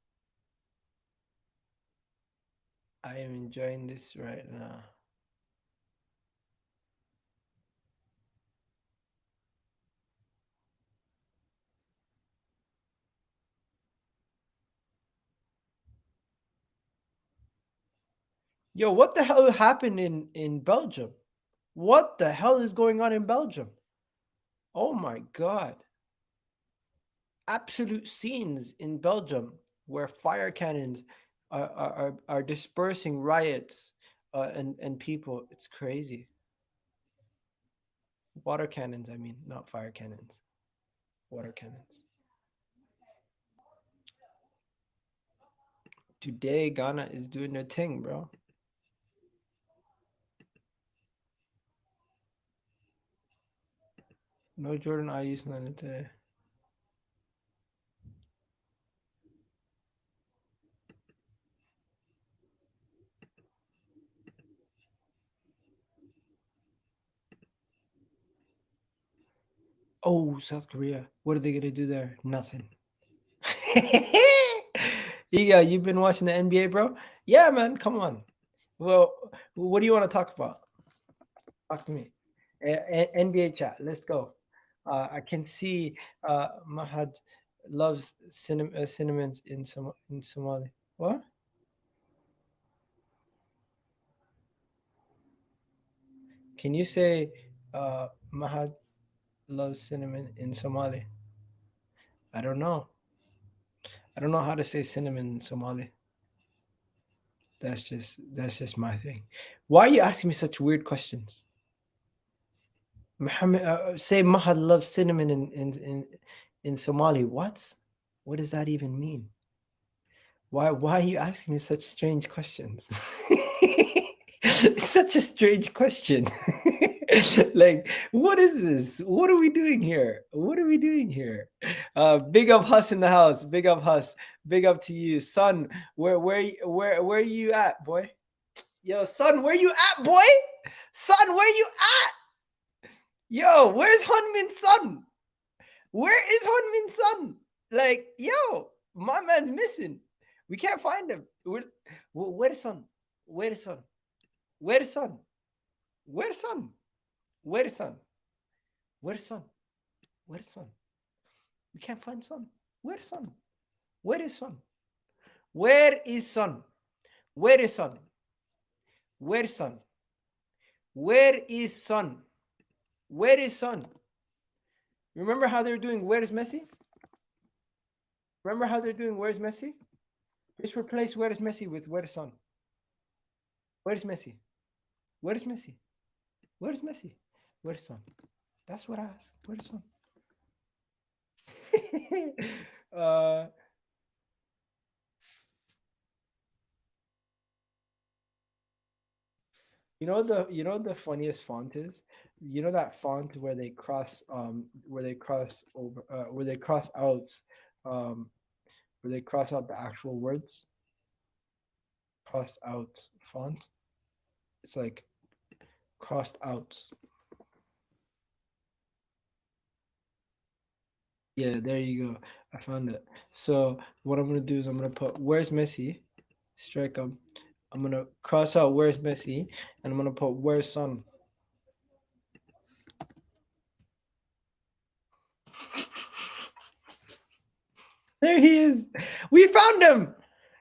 I am enjoying this right now. Yo, what the hell happened in Belgium? What the hell is going on in Belgium? Oh my God. Absolute scenes in Belgium where fire cannons are dispersing riots and people. It's crazy. Water cannons, I mean, not fire cannons. Water cannons. Today, Ghana is doing their thing, bro. No Jordan I use none today. Oh, South Korea. What are they gonna do there? Nothing. Yeah, you've been watching the NBA, bro? Yeah, man. Come on. Well, what do you want to talk about? Talk to me. NBA chat. Let's go. I can see Mahad loves cinnamons in Somali. What? Can you say Mahad loves cinnamon in Somali? I don't know. I don't know how to say cinnamon in Somali. That's just my thing. Why are you asking me such weird questions? Muhammad, say Mahad loves cinnamon in Somali. What? What does that even mean? Why are you asking me such strange questions? It's such a strange question. Like, what is this? What are we doing here? What are we doing here? Big up Huss in the house. Big up Huss. Big up to you, son. Where are you at, boy? Yo, son, where you at, boy? Son, where you at? Yo, where's Hunmin's son? Where is Hunmin's son? Like, yo, my man's missing. We can't find him. Where's son? Where's son? Where's son? Where's son? Where's son? Where's son? Where's son? We can't find son. Where's Son? Where is Son? Where is Son? Where is Son? Where is Son? Where is Son? Where is Son? Remember how they were doing Where's Messi? Remember how they're doing Where's Messi? Just replace Where's Messi with Where's Son. Where's Messi? Where's Messi? Where's Messi? Where's Son? That's what I asked. Where's Son? uh, you know the funniest font is, you know that font where they cross over where they cross out um where they cross out the actual words, crossed out font. It's like crossed out. Yeah, there you go. I found it. So what I'm gonna do is I'm gonna put Where's Messi, strike him. I'm gonna cross out Where's Messi, and I'm gonna put Where's Son. There he is. We found him.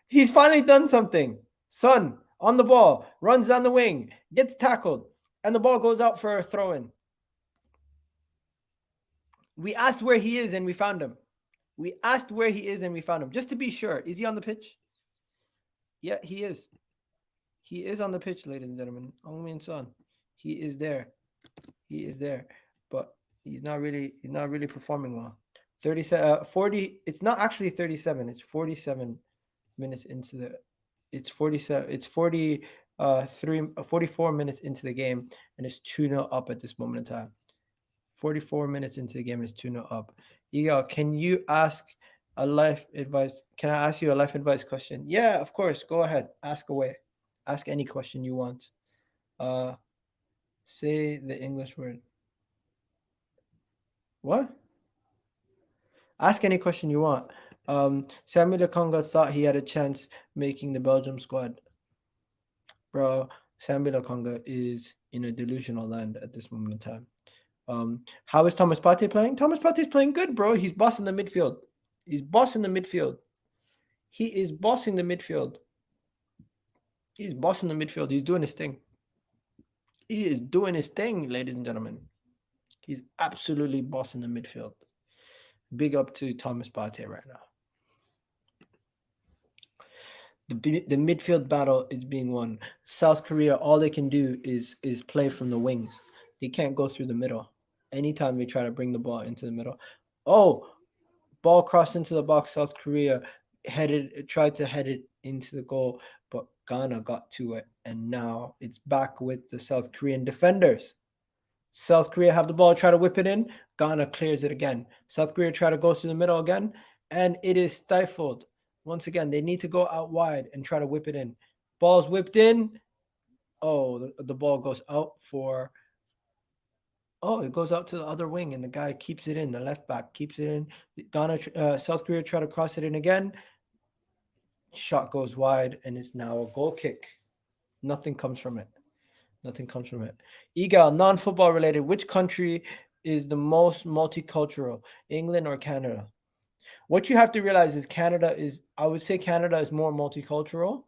He's finally done something. Son on the ball, runs down the wing, gets tackled, and the ball goes out for a throw in. We asked where he is and we found him. We asked where he is and we found him. Just to be sure. Is he on the pitch? Yeah, he is. He is on the pitch, ladies and gentlemen. Ongmin Son. He is there. He is there. But he's not really performing well. 40, it's not actually 37, it's 47 minutes into the it's 47 it's 40 3 44 minutes into the game, and it's 2-0 up at this moment in time. 44 minutes into the game, is 2-0 up. Egal, can you ask a life advice? Can I ask you a life advice question? Yeah, of course. Go ahead. Ask away. Ask any question you want. Uh, say the English word. What? Ask any question you want. Samuel Conga thought he had a chance making the Belgium squad. Bro, Samuel Conga is in a delusional land at this moment in time. How is Thomas Partey playing? Thomas Partey is playing good, bro. He's bossing the midfield. He's bossing the midfield. He is bossing the midfield. He's bossing the midfield. He's doing his thing. He is doing his thing, ladies and gentlemen. He's absolutely bossing the midfield. Big up to Thomas Partey right now. The midfield battle is being won. South Korea, all they can do is play from the wings. They can't go through the middle. Anytime they try to bring the ball into the middle. Oh, ball crossed into the box. South Korea tried to head it into the goal, but Ghana got to it, and now it's back with the South Korean defenders. South Korea have the ball, try to whip it in. Ghana clears it again. South Korea try to go through the middle again, and it is stifled. Once again, they need to go out wide and try to whip it in. Ball's whipped in. Oh, the ball goes out for. Oh, it goes out to the other wing, and the guy keeps it in. The left back keeps it in. South Korea try to cross it in again. Shot goes wide, and it's now a goal kick. Nothing comes from it. Nothing comes from it. Egal, non-football related. Which country is the most multicultural, England or Canada? What you have to realize is I would say Canada is more multicultural,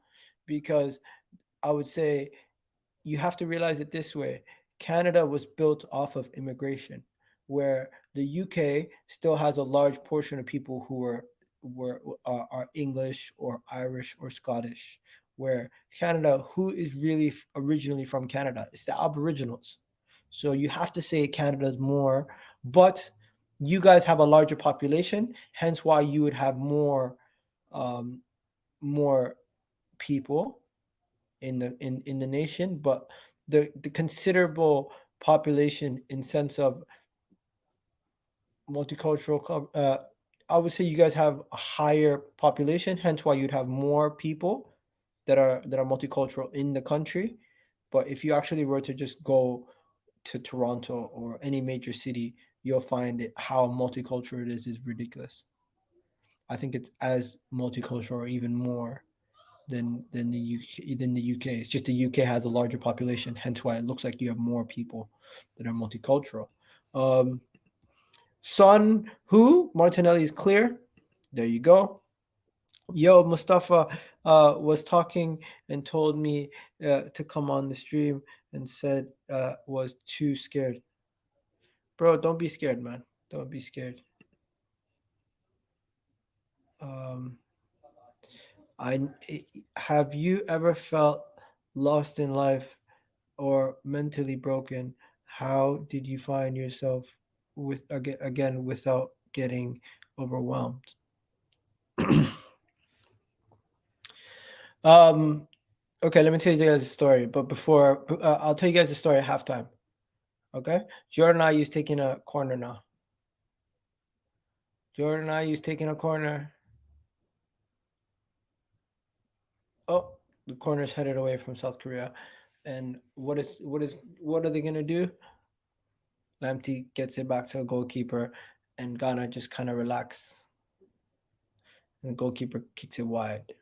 because I would say you have to realize it this way. Canada was built off of immigration, where the UK still has a large portion of people who are English or Irish or Scottish. Where Canada, who is really originally from Canada? It's the Aboriginals. So you have to say Canada is more, but you guys have a larger population, hence why you would have um, more people in the nation. But the considerable population in sense of multicultural, I would say you guys have a higher population, hence why you'd have more people that are multicultural in the country. But if you actually were to just go to Toronto or any major city, you'll find how multicultural it is ridiculous. I think it's as multicultural or even more than the UK. It's just the UK has a larger population, hence why it looks like you have more people that are multicultural. Son, who Martinelli is clear. There you go. Yo, Mustafa was talking and told me to come on the stream and said was too scared. Bro, don't be scared, man. Don't be scared. Um, I have you ever felt lost in life or mentally broken? How did you find yourself with again without getting overwhelmed? um, okay, let me tell you guys a story. But before, I'll tell you guys a story at halftime. Okay, Jordan Ayu's taking a corner now. Jordan Ayu's taking a corner. Oh, the corner's headed away from South Korea. And what are they gonna do? Lamptey gets it back to the goalkeeper, and Ghana just kind of relax, and the goalkeeper kicks it wide.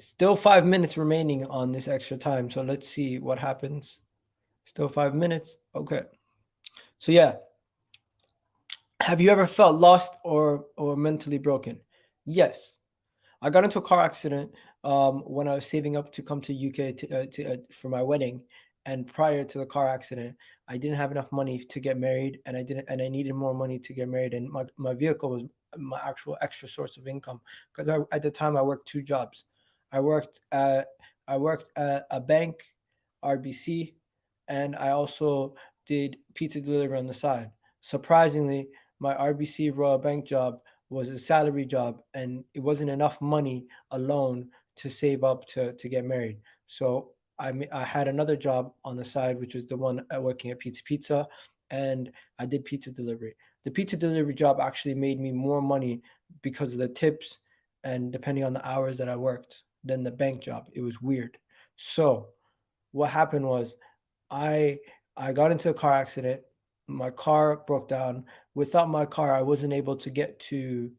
Still 5 minutes remaining on this extra time, so let's see what happens. Still 5 minutes. Okay. So yeah, have you ever felt lost or mentally broken? Yes. I got into a car accident when I was saving up to come to UK for my wedding, and prior to the car accident, I didn't have enough money to get married, and I needed more money to get married, and my vehicle was my actual extra source of income because at the time I worked two jobs. I worked at I worked at a bank, RBC, and I also did pizza delivery on the side. Surprisingly, my RBC Royal Bank job was a salary job, and it wasn't enough money alone to save up to get married. So I had another job on the side, which was the one working at Pizza Pizza, and I did pizza delivery. The pizza delivery job actually made me more money because of the tips and depending on the hours that I worked than the bank job. It was weird. So what happened was I I got into a car accident. My car broke down. Without my car, I wasn't able to get to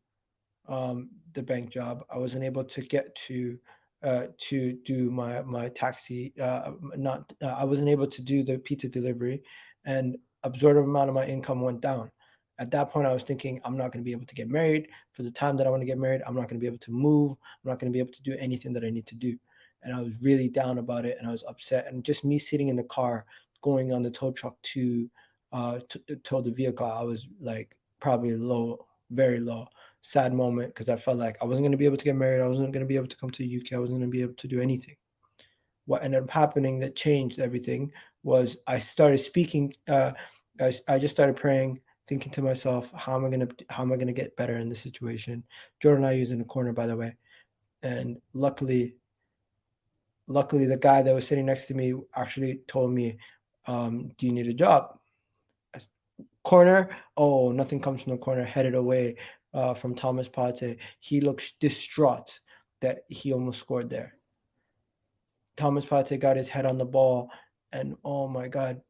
the bank job. I wasn't able to do my taxi. Not I wasn't able to do the pizza delivery, and absorbed amount of my income went down. At that point, I was thinking I'm not going to be able to get married for the time that I want to get married. I'm not going to be able to move. I'm not going to be able to do anything that I need to do, and I was really down about it, and I was upset. And just me sitting in the car, going on the tow truck to tow the vehicle, I was like probably low, very low sad moment because I felt like I wasn't going to be able to get married. I wasn't going to be able to come to the UK. I wasn't going to be able to do anything. What ended up happening that changed everything was I started speaking. I just started praying, thinking to myself, how am I gonna get better in this situation? Jordan and I was in the corner, by the way, and luckily, the guy that was sitting next to me actually told me, "Do you need a job?" Corner. Oh, nothing comes from the corner. Headed away from Thomas Partey. He looks distraught that he almost scored there. Thomas Partey got his head on the ball, and oh my God,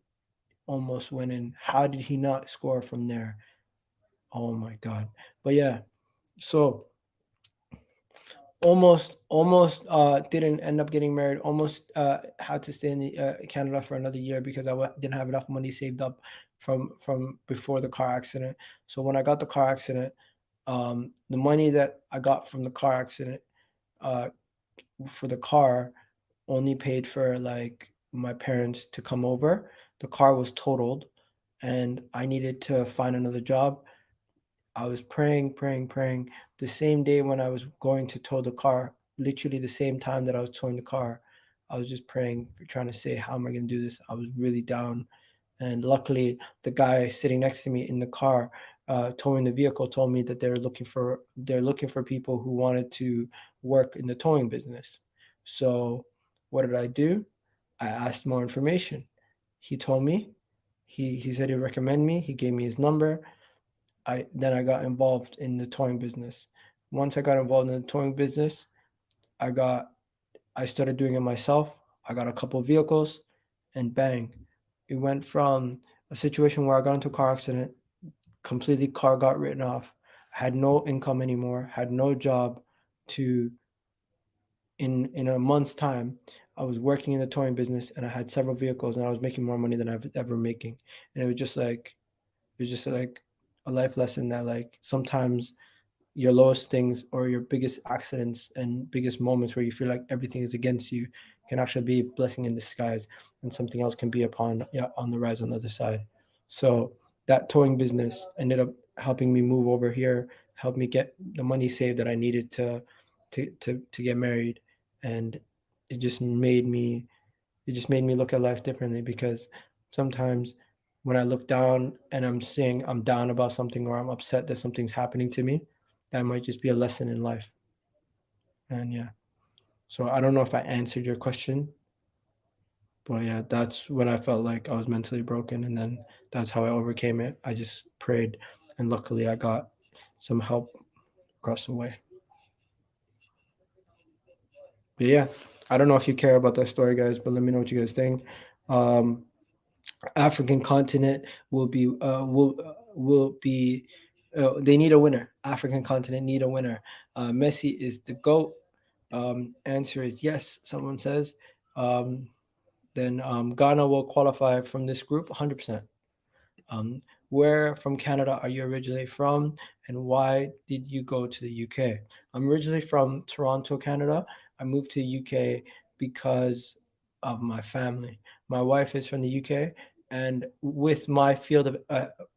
almost went in. How did he not score from there? Oh my God. But yeah, so almost didn't end up getting married. Almost had to stay in Canada for another year because didn't have enough money saved up from before the car accident. So when I got the car accident, the money that I got from the car accident uh, for the car only paid for like my parents to come over. The car was totaled, and I needed to find another job. I was praying, praying, praying. The same day when I was going to tow the car, literally the same time that I was towing the car, I was just praying, trying to say, how am I going to do this? I was really down. And luckily, the guy sitting next to me in the car, towing the vehicle, told me that they're looking for people who wanted to work in the towing business. So, what did I do? I asked more information. He told me. He said he'd recommend me. He gave me his number. I got involved in the towing business. Once I got involved in the towing business, I got I started doing it myself. I got a couple of vehicles, and bang, it went from a situation where I got into a car accident, completely car got written off, I had no income anymore, had no job, to in a month's time, I was working in the towing business and I had several vehicles and I was making more money than I've ever making. And it was just like a life lesson that like sometimes your lowest things or your biggest accidents and biggest moments where you feel like everything is against you can actually be a blessing in disguise, and something else can be upon, yeah, on the rise on the other side. So that towing business ended up helping me move over here, helped me get the money saved that I needed to get married. And it just made me it just made me look at life differently, because sometimes when I look down and I'm saying I'm down about something, or I'm upset that something's happening to me, that might just be a lesson in life. And yeah, so I don't know if I answered your question, but yeah, that's when I felt like I was mentally broken, and then that's how I overcame it. I just prayed, and luckily I got some help across the way. But yeah, I don't know if you care about that story, guys, but let me know what you guys think. Um, African continent will be they need a winner. African continent need a winner. Messi is the GOAT. Answer is yes. Someone says. Um, then Ghana will qualify from this group 100%. Um, where from Canada are you originally from, and why did you go to the UK? I'm originally from Toronto, Canada. I moved to the UK because of my family. My wife is from the UK, and with my field of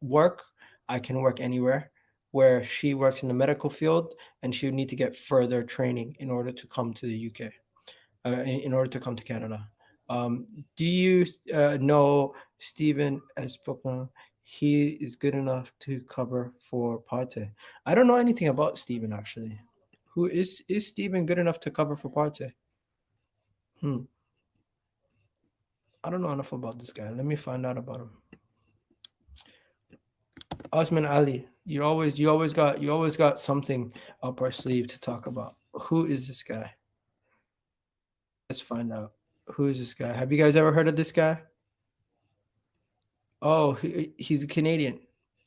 work, I can work anywhere. Where she works in the medical field, and she would need to get further training in order to come to the UK, in order to come to Canada. Um, do you know Stephen Espopin? He is good enough to cover for Partey. I don't know anything about Stephen actually. Who is Stephen good enough to cover for Partey? Hmm. I don't know enough about this guy. Let me find out about him. Osman Ali. You always got something up our sleeve to talk about. Who is this guy? Let's find out. Who is this guy? Have you guys ever heard of this guy? Oh, he's a Canadian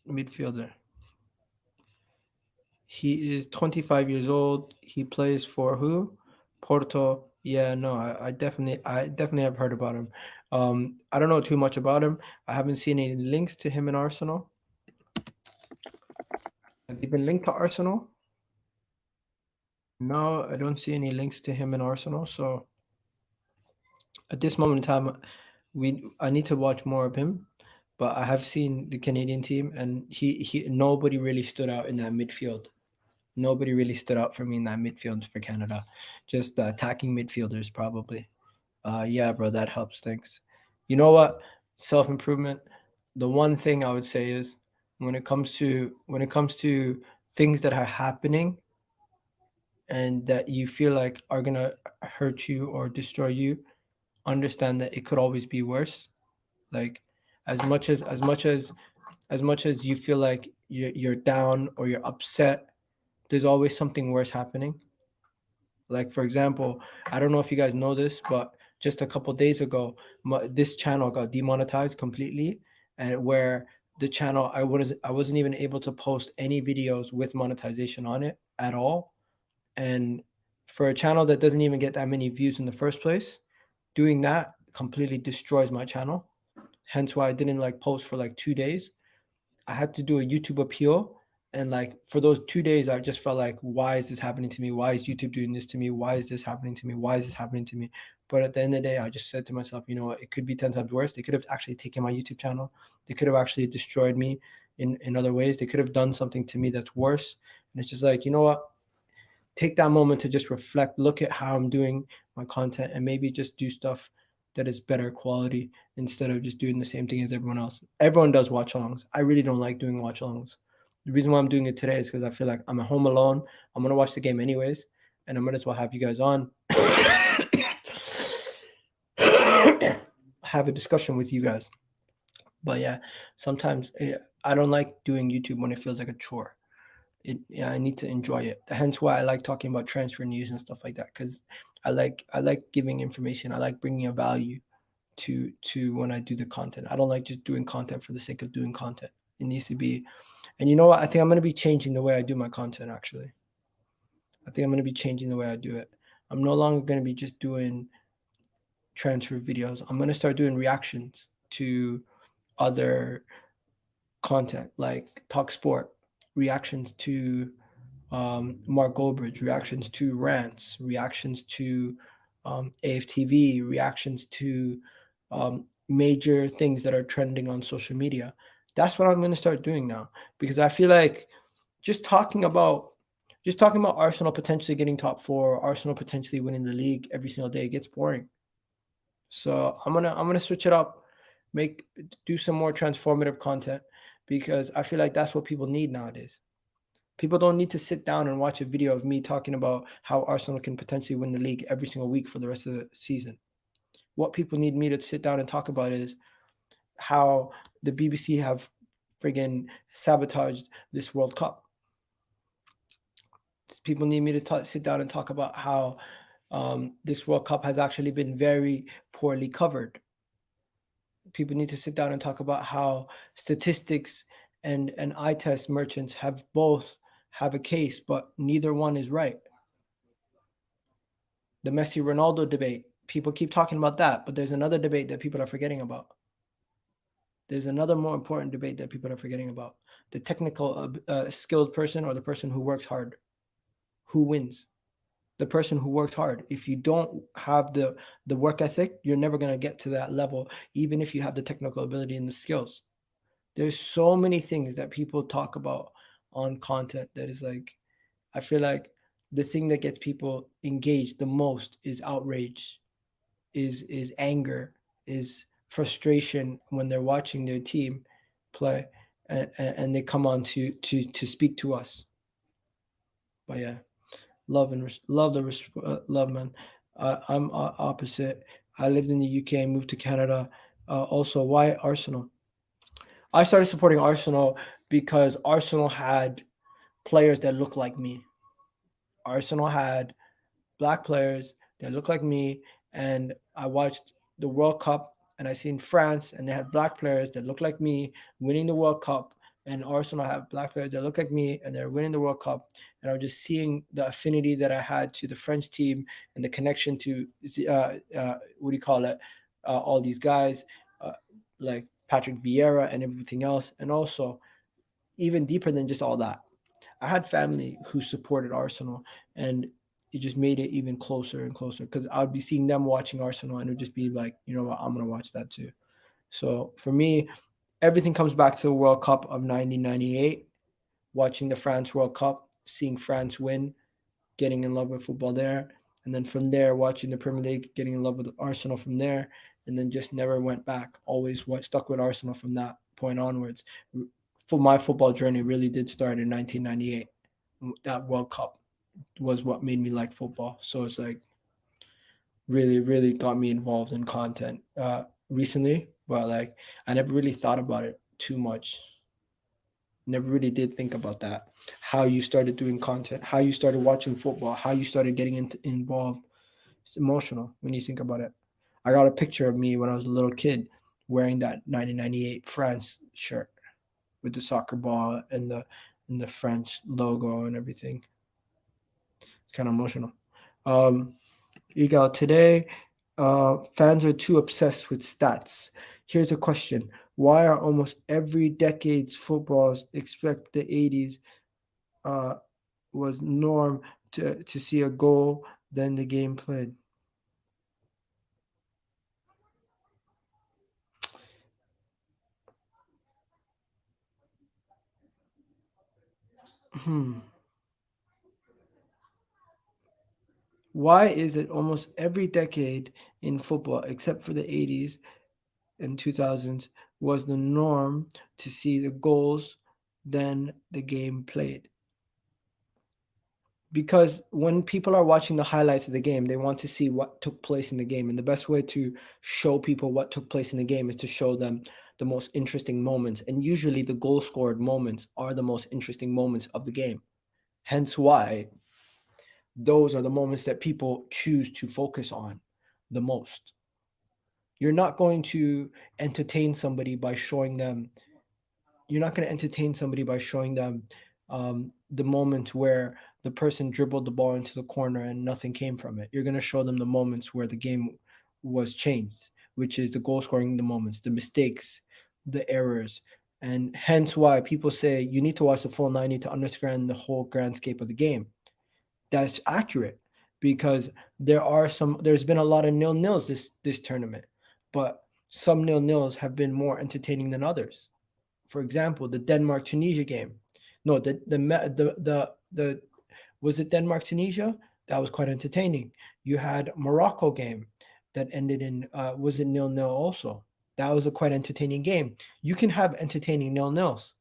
midfielder. He is 25 years old. He plays for who? Porto. Yeah, no, I definitely have heard about him. I don't know too much about him. I haven't seen any links to him in Arsenal. Has he been linked to Arsenal? No, I don't see any links to him in Arsenal. So at this moment in time, I need to watch more of him. But I have seen the Canadian team, and he nobody really stood out in that midfield. Nobody really stood out for me in that midfield for Canada. Just the attacking midfielders, probably. Yeah, bro, that helps. Thanks. You know what? Self improvement. The one thing I would say is when it comes to things that are happening and that you feel like are gonna hurt you or destroy you, understand that it could always be worse. Like as much as you feel like you're down or you're upset, there's always something worse happening. Like for example, I don't know if you guys know this, but just a couple days ago, this channel got demonetized completely, and where the channel I wasn't even able to post any videos with monetization on it at all. And for a channel that doesn't even get that many views in the first place, doing that completely destroys my channel. Hence why I didn't like post for like 2 days. I had to do a YouTube appeal. And like for those 2 days, I just felt like, why is this happening to me? Why is YouTube doing this to me? Why is this happening to me? Why is this happening to me? But at the end of the day, I just said to myself, you know what? It could be 10 times worse. They could have actually taken my YouTube channel. They could have actually destroyed me in other ways. They could have done something to me that's worse. And it's just like, you know what? Take that moment to just reflect, look at how I'm doing my content, and maybe just do stuff that is better quality instead of just doing the same thing as everyone else. Everyone does watch alongs. I really don't like doing watch alongs. The reason why I'm doing it today is because I feel like I'm at home alone. I'm gonna watch the game anyways, and I might as well have you guys on. Have a discussion with you guys. But yeah, sometimes I don't like doing YouTube when it feels like a chore. Yeah, I need to enjoy it. Hence why I like talking about transfer news and stuff like that, because I like giving information. I like bringing a value to when I do the content. I don't like just doing content for the sake of doing content. It needs to be, and you know what? I think I'm gonna be changing the way I do my content. Actually, I think I'm gonna be changing the way I do it. I'm no longer gonna be just doing transfer videos. I'm gonna start doing reactions to other content like talk sport, reactions to Mark Goldbridge, reactions to rants, reactions to AFTV, reactions to major things that are trending on social media. That's what I'm going to start doing now, because I feel like just talking about just talking about Arsenal potentially getting top four, Arsenal potentially winning the league every single day gets boring. So I'm gonna switch it up, make do some more transformative content, because I feel like that's what people need nowadays. People don't need to sit down and watch a video of me talking about how Arsenal can potentially win the league every single week for the rest of the season. What people need me to sit down and talk about is how the BBC have friggin' sabotaged this World Cup. People need me to sit down and talk about how this World Cup has actually been very poorly covered. People need to sit down and talk about how statistics and eye test merchants have both have a case, but neither one is right. The Messi Ronaldo debate, people keep talking about that, but there's another debate that people are forgetting about. There's another more important debate that people are forgetting about: the technical skilled person or the person who works hard. Who wins? The person who worked hard. If you don't have the work ethic, you're never going to get to that level, even if you have the technical ability and the skills. There's so many things that people talk about on content that is like, I feel like the thing that gets people engaged the most is outrage, is anger, is frustration when they're watching their team play, and they come on to speak to us. But yeah, love, man. I'm opposite. I lived in the UK and moved to Canada. Also, why Arsenal? I started supporting Arsenal because Arsenal had players that looked like me. Arsenal had black players that look like me, and I watched the World Cup and I seen France and they had black players that look like me winning the World Cup, and Arsenal have black players that look like me and they're winning the World Cup, and I was just seeing the affinity that I had to the French team and the connection to what do you call it, all these guys uh, like Patrick Vieira and everything else, and also even deeper than just all that, I had family who supported Arsenal, and it just made it even closer and closer because I would be seeing them watching Arsenal, and it would just be like, you know what, I'm gonna watch that too. So for me, everything comes back to the World Cup of 1998, watching the France World Cup, seeing France win, getting in love with football there, and then from there watching the Premier League, getting in love with Arsenal from there, and then just never went back. Always stuck with Arsenal from that point onwards. For my football journey, really did start in 1998. That World Cup was what made me like football. So it's like really, really got me involved in content recently, but like I never really thought about it too much. Never really did think about that. How you started doing content, how you started watching football, how you started getting involved. It's emotional when you think about it. I got a picture of me when I was a little kid wearing that 1998 France shirt with the soccer ball and the French logo and everything. It's kind of emotional. Um, Igal, today, fans are too obsessed with stats. Here's a question: why are almost every decade's footballs, except the 80s, uh, was norm to see a goal, then the game played? Hmm. Why is it almost every decade in football, except for the 80s and 2000s, was the norm to see the goals, then the game played? Because when people are watching the highlights of the game, they want to see what took place in the game. And the best way to show people what took place in the game is to show them the most interesting moments. And usually the goal scored moments are the most interesting moments of the game. Hence why those are the moments that people choose to focus on the most. You're not going to entertain somebody by showing them you're not going to entertain somebody by showing them the moment where the person dribbled the ball into the corner and nothing came from it. You're going to show them the moments where the game was changed, which is the goal scoring, the moments, the mistakes, the errors, And hence why people say you need to watch the full 90 to understand the whole grandscape of the game. That's accurate because there's been a lot of nil-nils this tournament, but some nil-nils have been more entertaining than others. For example, the Denmark Tunisia game. No, the was it Denmark Tunisia? That was quite entertaining. You had Morocco game that ended in was it 0-0 also. That was a quite entertaining game. You can have entertaining nil-nils,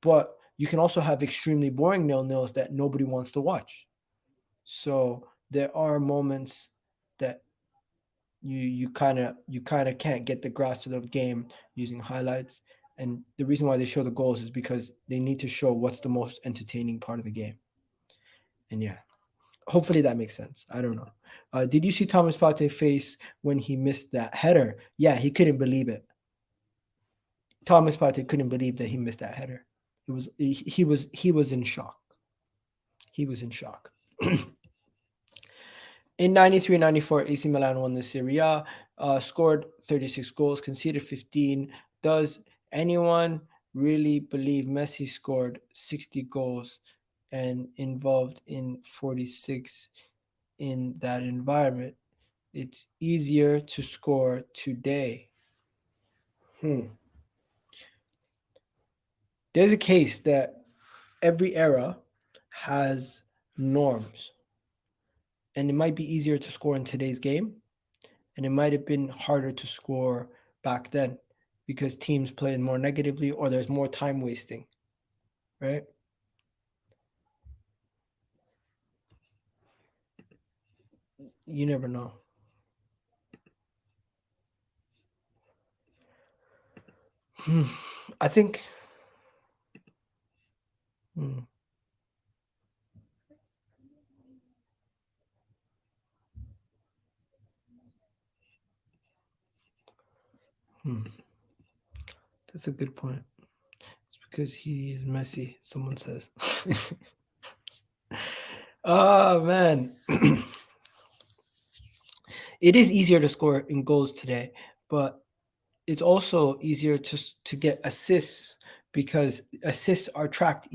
but you can also have extremely boring nil-nils that nobody wants to watch. So there are moments that you kind of can't get the grasp of the game using highlights. And the reason why they show the goals is because they need to show what's the most entertaining part of the game. And yeah, hopefully that makes sense. I don't know. Did you see Thomas Partey's face when he missed that header? Yeah, he couldn't believe it. Thomas Partey couldn't believe that he missed that header. He was in shock. He was in shock. In 93-94, AC Milan won the Serie A, scored 36 goals, conceded 15. Does anyone really believe Messi scored 60 goals and involved in 46 in that environment? It's easier to score today. There's a case that every era has norms, and it might be easier to score in today's game, and it might have been harder to score back then because teams played more negatively or there's more time wasting, right? You never know. I think. Hmm, hmm, that's a good point. It's because he is Messi, someone says. Oh man. It is easier to score in goals today, but it's also easier to get assists because assists are tracked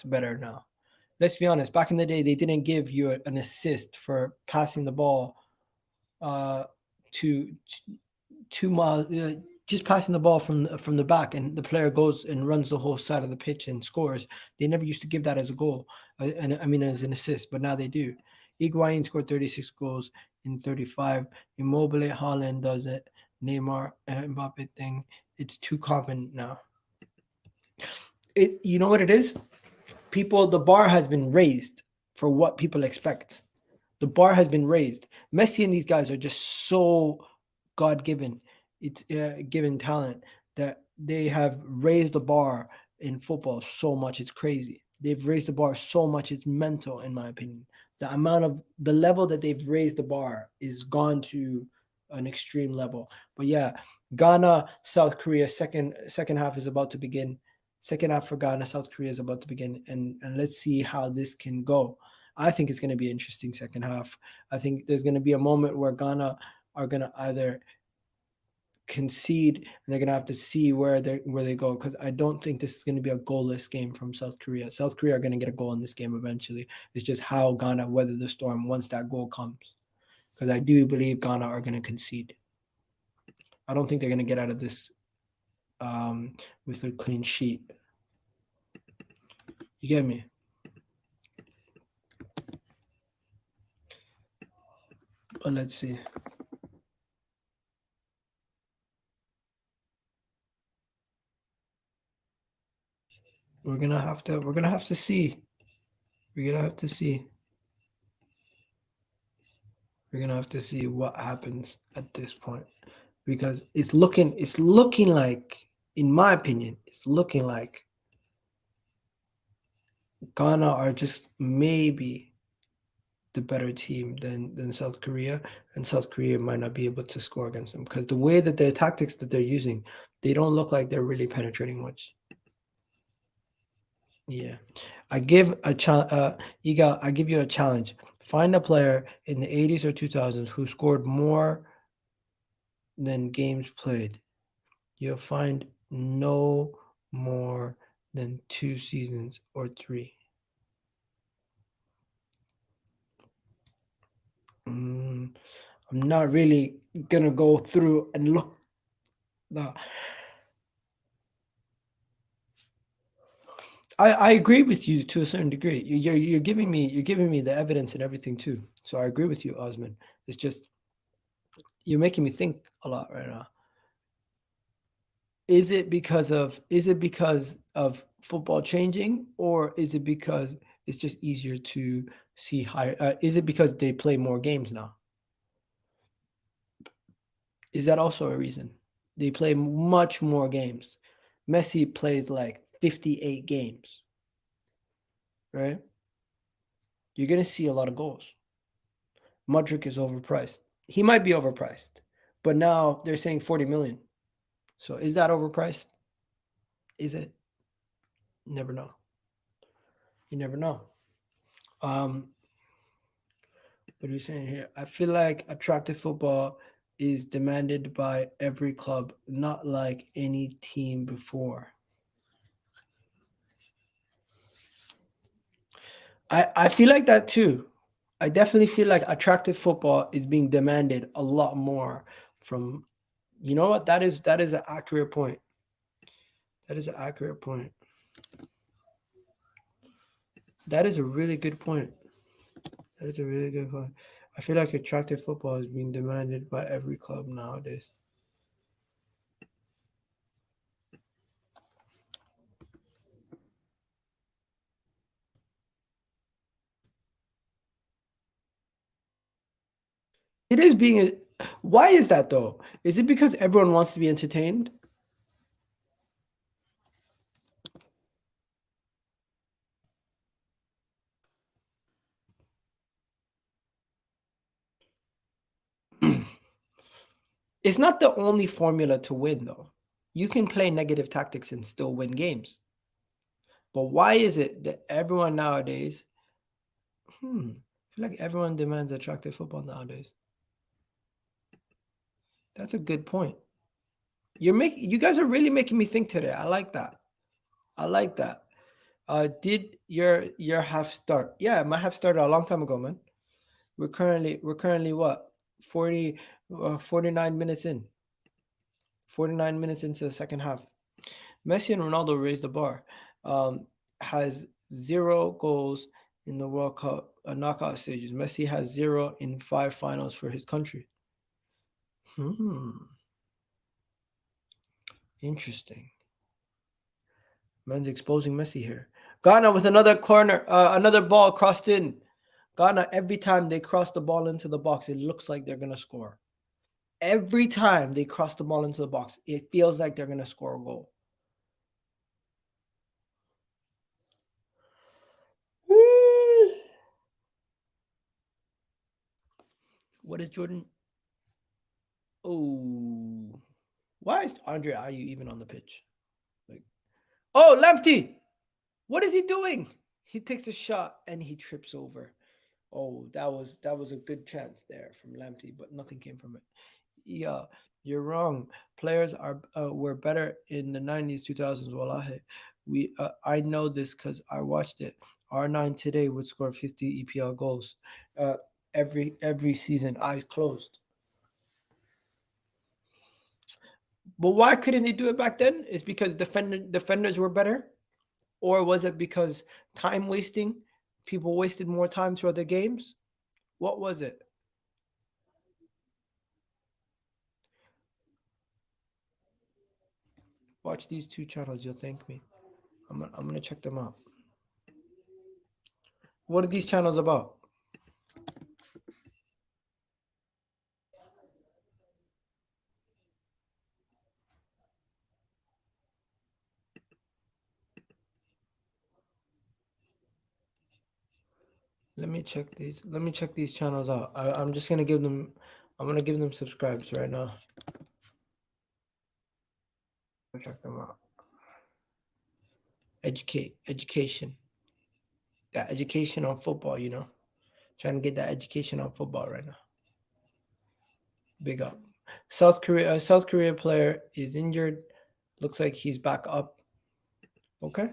better now. Let's be honest. Back in the day, they didn't give you an assist for passing the ball uh, to 2 miles, just passing the ball from the back, and the player goes and runs the whole side of the pitch and scores. They never used to give that as a goal, and I mean as an assist, but now they do. Higuain scored 36 goals in 35. Immobile, Haaland does it. Neymar, Mbappe thing. It's too common now. You know what it is? The bar has been raised for what people expect. The bar has been raised. Messi and these guys are just so God given. It's given talent that they have raised the bar in football so much. It's crazy. They've raised the bar so much. It's mental, in my opinion. The level that they've raised the bar is gone to an extreme level. But yeah, Ghana, South Korea, second half is about to begin. Second half for Ghana, South Korea is about to begin, and let's see how this can go. I think it's going to be an interesting second half. I think there's going to be a moment where Ghana are going to either concede and they're going to have to see where they go, because I don't think this is going to be a goalless game from South Korea. South Korea are going to get a goal in this game eventually. It's just how Ghana weather the storm once that goal comes, because I do believe Ghana are going to concede. I don't think they're going to get out of this with a clean sheet. You get me? But let's see. We're gonna have to see. We're gonna have to see. We're gonna have to see what happens at this point, because it's looking like, in my opinion, it's looking like Ghana are just maybe the better team than South Korea, and South Korea might not be able to score against them because the way that their tactics that they're using, they don't look like they're really penetrating much. Yeah, I give a challenge. Iga, I give you a challenge. Find a player in the 80s or 2000s who scored more than games played. You'll find No more than 2 seasons or three. Mm, I'm not really gonna go through and look the. I agree with you to a certain degree. You're giving me the evidence and everything too. So I agree with you, Osman. It's just you're making me think a lot right now. Is it because of football changing, or is it because it's just easier to see higher? Is it because they play more games now? Is that also a reason? They play much more games. Messi plays like 58 games, right? You're gonna see a lot of goals. Mudrick is overpriced. He might be overpriced, but now they're saying 40 million. So is that overpriced? Is it? You never know. You never know. Um, what are you saying here? I feel like attractive football is demanded by every club, not like any team before. I feel like that too. I definitely feel like attractive football is being demanded a lot more from. You know what? That is an accurate point. That is an accurate point. That is a really good point. That is a really good point. I feel like attractive football is being demanded by every club nowadays. It is being. Why is that though? Is it because everyone wants to be entertained? It's not the only formula to win though. You can play negative tactics and still win games. But why is it that everyone nowadays, I feel like everyone demands attractive football nowadays? That's a good point. You guys are really making me think today. I like that. I like that. Did your half start? Yeah, my half started a long time ago, man. We're currently what? 40 49 minutes in. 49 minutes into the second half. Messi and Ronaldo raised the bar. Um, has 0 goals in the World Cup knockout stages. Messi has 0 in 5 finals for his country. Hmm, interesting. Man's exposing Messi here. Ghana with another corner, another ball crossed in. Ghana, every time they cross the ball into the box, it looks like they're gonna score. Every time they cross the ball into the box, it feels like they're gonna score a goal. What is Jordan? Oh, why is Andre Ayew even on the pitch? Like, oh, Lamptey, what is he doing? He takes a shot and he trips over. Oh, that was a good chance there from Lamptey, but nothing came from it. Yeah, you're wrong. Players are were better in the 90s, 2000s. Wallahi, I know this because I watched it. R9 today would score 50 EPL goals, uh, every season, eyes closed. But why couldn't they do it back then? Is because defenders were better, or was it because time wasting? People wasted more time throughout the games. What was it? Watch these 2 channels. You'll thank me. I'm gonna check them out. What are these channels about? Let me check these channels out. I'm just gonna give them. I'm gonna give them subscribes right now. Check them out. Education. That education on football. Trying to get that education on football right now. Big up. South Korea player is injured. Looks like he's back up. Okay.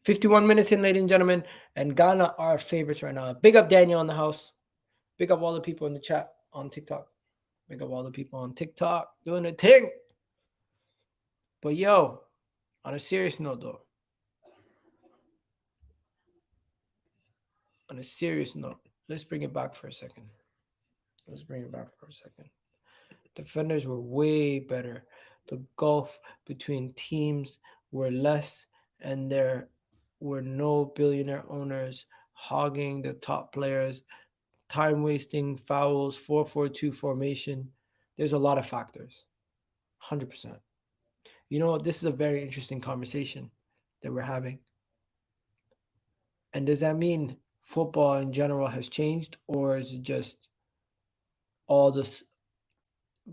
51 minutes in, ladies and gentlemen, and Ghana are favorites right now. Big up Daniel in the house. Big up all the people in the chat on TikTok. Big up all the people on TikTok doing the thing. But yo, on a serious note though, on a serious note, let's bring it back for a second. Let's bring it back for a second. Defenders were way better. The gulf between teams were less, and there were no billionaire owners hogging the top players, time wasting fouls, 4-4-2 formation. There's a lot of factors. 100%. You know what? This is a very interesting conversation that we're having. And does that mean football in general has changed, or is it just all this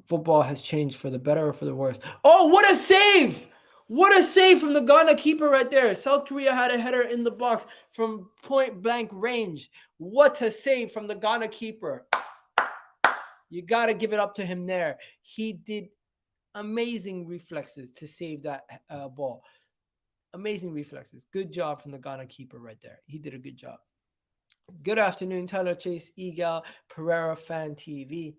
football has changed for the better or for the worse? Oh, what a save! What a save from the Ghana keeper right there. South Korea had a header in the box from point blank range. What a save from the Ghana keeper. You got to give it up to him there. He did amazing reflexes to save that ball. Amazing reflexes. Good job from the Ghana keeper right there. He did a good job. Good afternoon, Tyler Chase, Egal, Pereira Fan TV.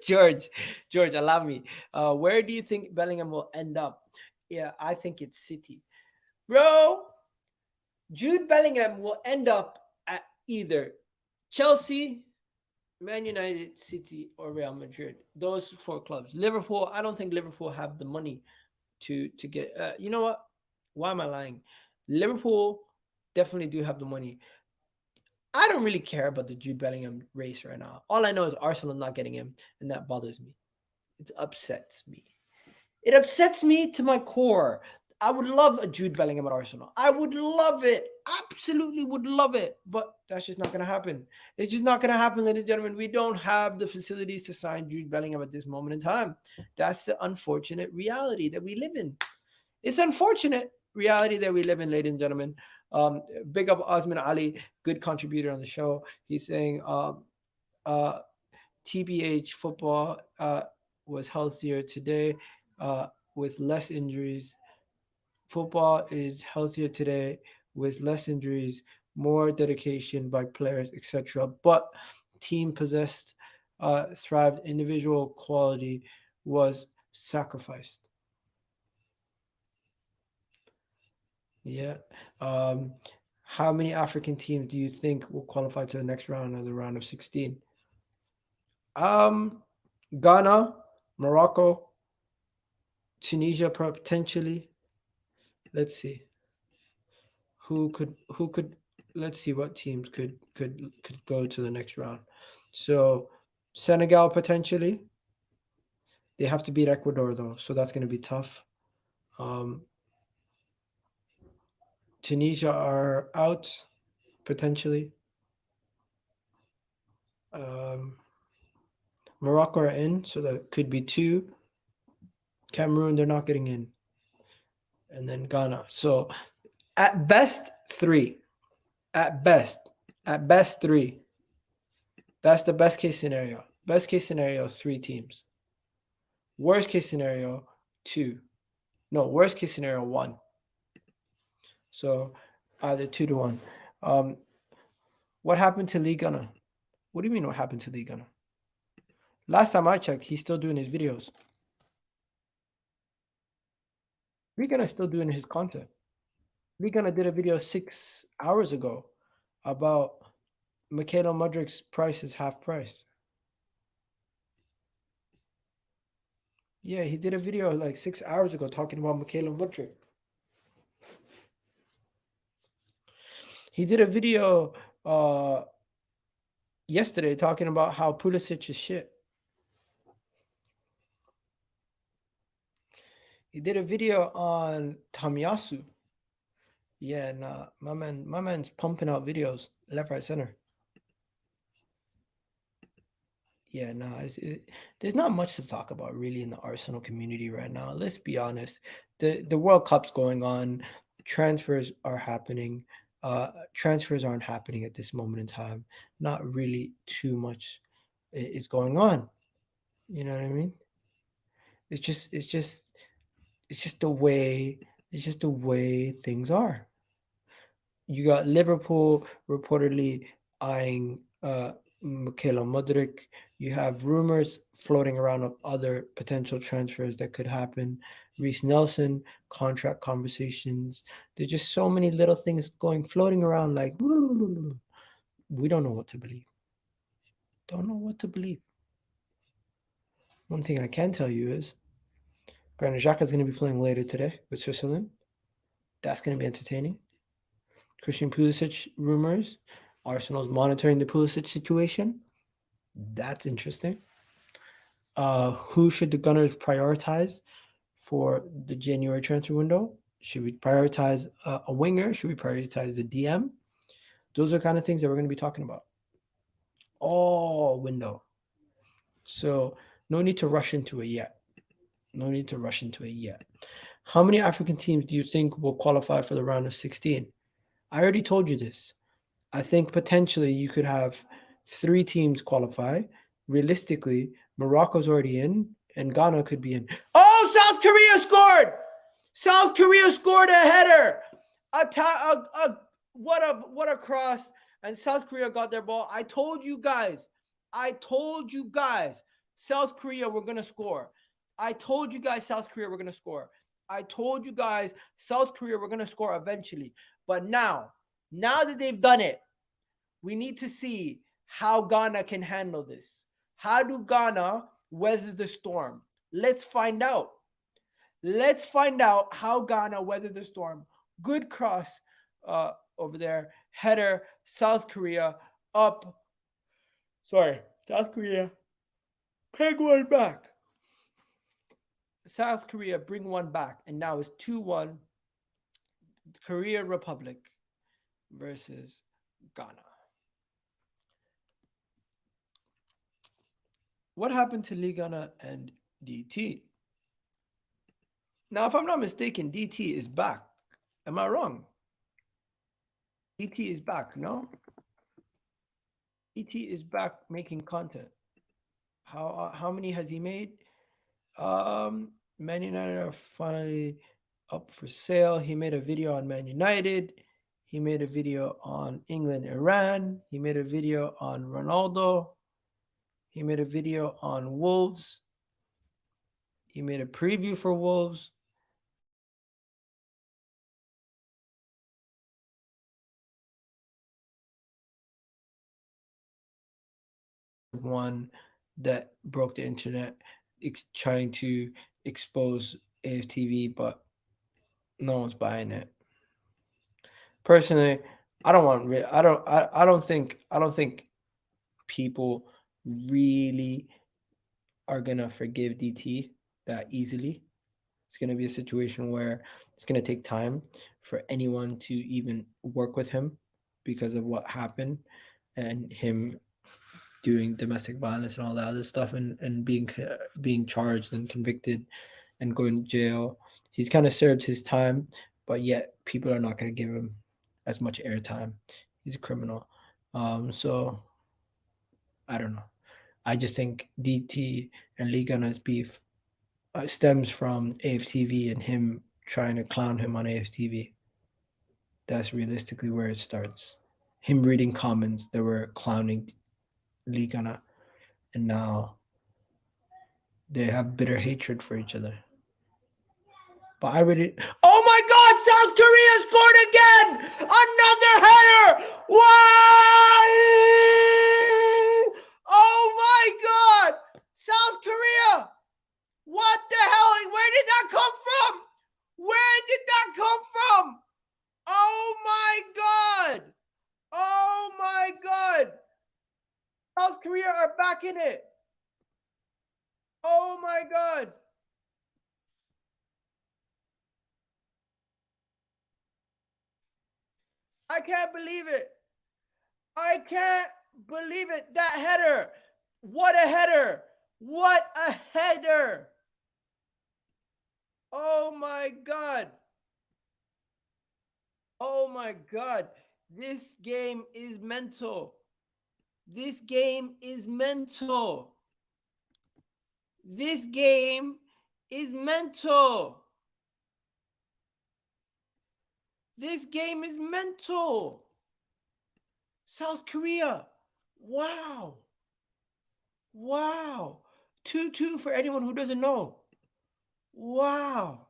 George, allow me. Where do you think Bellingham will end up? Yeah, I think it's City. Bro, Jude Bellingham will end up at either Chelsea, Man United, City, or Real Madrid. Those four clubs. Liverpool, I don't think Liverpool have the money to get. You know what? Why am I lying? Liverpool definitely do have the money. I don't really care about the Jude Bellingham race right now. All I know is Arsenal not getting him, and that bothers me. It upsets me. It upsets me to my core. I would love a Jude Bellingham at Arsenal. I would love it. Absolutely would love it. But that's just not going to happen. It's just not going to happen, ladies and gentlemen. We don't have the facilities to sign Jude Bellingham at this moment in time. That's the unfortunate reality that we live in. It's unfortunate reality that we live in, ladies and gentlemen. Big up Osman Ali, good contributor on the show. He's saying TBH football was healthier today with less injuries. Football is healthier today with less injuries, more dedication by players, etc. But team possessed, thrived, individual quality was sacrificed. Yeah. How many African teams do you think will qualify to the next round or the round of 16? Ghana, Morocco, Tunisia potentially. Let's see. Who could let's see what teams could go to the next round. So Senegal potentially. They have to beat Ecuador though, so that's going to be tough. Tunisia are out potentially. Morocco are in, so that could be two. Cameroon, they're not getting in. And then Ghana. So at best, three. At best, three. That's the best case scenario. Best case scenario, three teams. Worst case scenario, two. No, worst case scenario, one. So either 2-1. What happened to Lee Gunner? What do you mean what happened to Lee Gunner? Last time I checked, he's still doing his videos. Lee Gunner is still doing his content. Lee Gunner did a video 6 hours ago about Michaela Mudrik's price is half price. Yeah, he did a video like 6 hours ago talking about Michaela Mudrik. He did a video yesterday talking about how Pulisic is shit. He did a video on Tomiyasu. Yeah, nah, my man's pumping out videos left, right, center. Yeah, nah, there's not much to talk about really in the Arsenal community right now. Let's be honest. The World Cup's going on. Transfers are happening. Transfers aren't happening at this moment in time. Not really too much is going on. You know what I mean? it's just the way things are. You got Liverpool reportedly eyeing Michaela Mudryk. You have rumors floating around of other potential transfers that could happen. Reece Nelson, contract conversations. There's just so many little things floating around like we don't know what to believe. Don't know what to believe. One thing I can tell you is Granit Xhaka is going to be playing later today with Switzerland. That's going to be entertaining. Christian Pulisic rumors. Arsenal's monitoring the Pulisic situation. That's interesting. Who should the Gunners prioritize for the January transfer window? Should we prioritize a winger? Should we prioritize a DM? Those are kind of things that we're going to be talking about all window. So no need to rush into it yet. How many African teams do you think will qualify for the round of 16? I already told you this. I think potentially you could have 3 teams qualify. Realistically, Morocco's already in, and Ghana could be in. Oh, South Korea scored! South Korea scored a header. What a cross! And South Korea got their ball. I told you guys. South Korea were gonna score. I told you guys South Korea were gonna score. I told you guys South Korea were gonna score eventually. But now that they've done it, we need to see how Ghana can handle this. How do Ghana weather the storm? Let's find out. Let's find out how Ghana weather the storm. Good cross over there. Header, South Korea up. Sorry, South Korea. Peg one back. South Korea bring one back. And now it's 2-1. Korea Republic versus Ghana. What happened to Ligana and DT? Now, if I'm not mistaken, DT is back. Am I wrong? DT is back, no? DT is back making content. How many has he made? Man United are finally up for sale. He made a video on Man United. He made a video on England, Iran. He made a video on Ronaldo. He made a video on Wolves. He made a preview for Wolves. One that broke the internet trying to expose AFTV, but no one's buying it. Personally, I don't think people really are gonna forgive DT that easily. It's gonna be a situation where it's gonna take time for anyone to even work with him because of what happened and him doing domestic violence and all that other stuff and being charged and convicted and going to jail. He's kind of served his time, but yet people are not going to give him as much airtime. He's a criminal. So I don't know. I just think DT and Ligana's beef stems from AFTV and him trying to clown him on AFTV. That's realistically where it starts. Him reading comments that were clowning Ligana, and now they have bitter hatred for each other. But I really, oh my God, South Korea scored again! Another header! Wow! Oh my God! South Korea! What the hell? Where did that come from? Where did that come from? Oh my God! Oh my God! South Korea are back in it. Oh my God. I can't believe it. I can't believe it. That header. What a header. What a header. Oh my God. Oh my God. This game is mental. This game is mental. This game is mental. This game is mental. South Korea. Wow. Wow. 2-2 for anyone who doesn't know. Wow.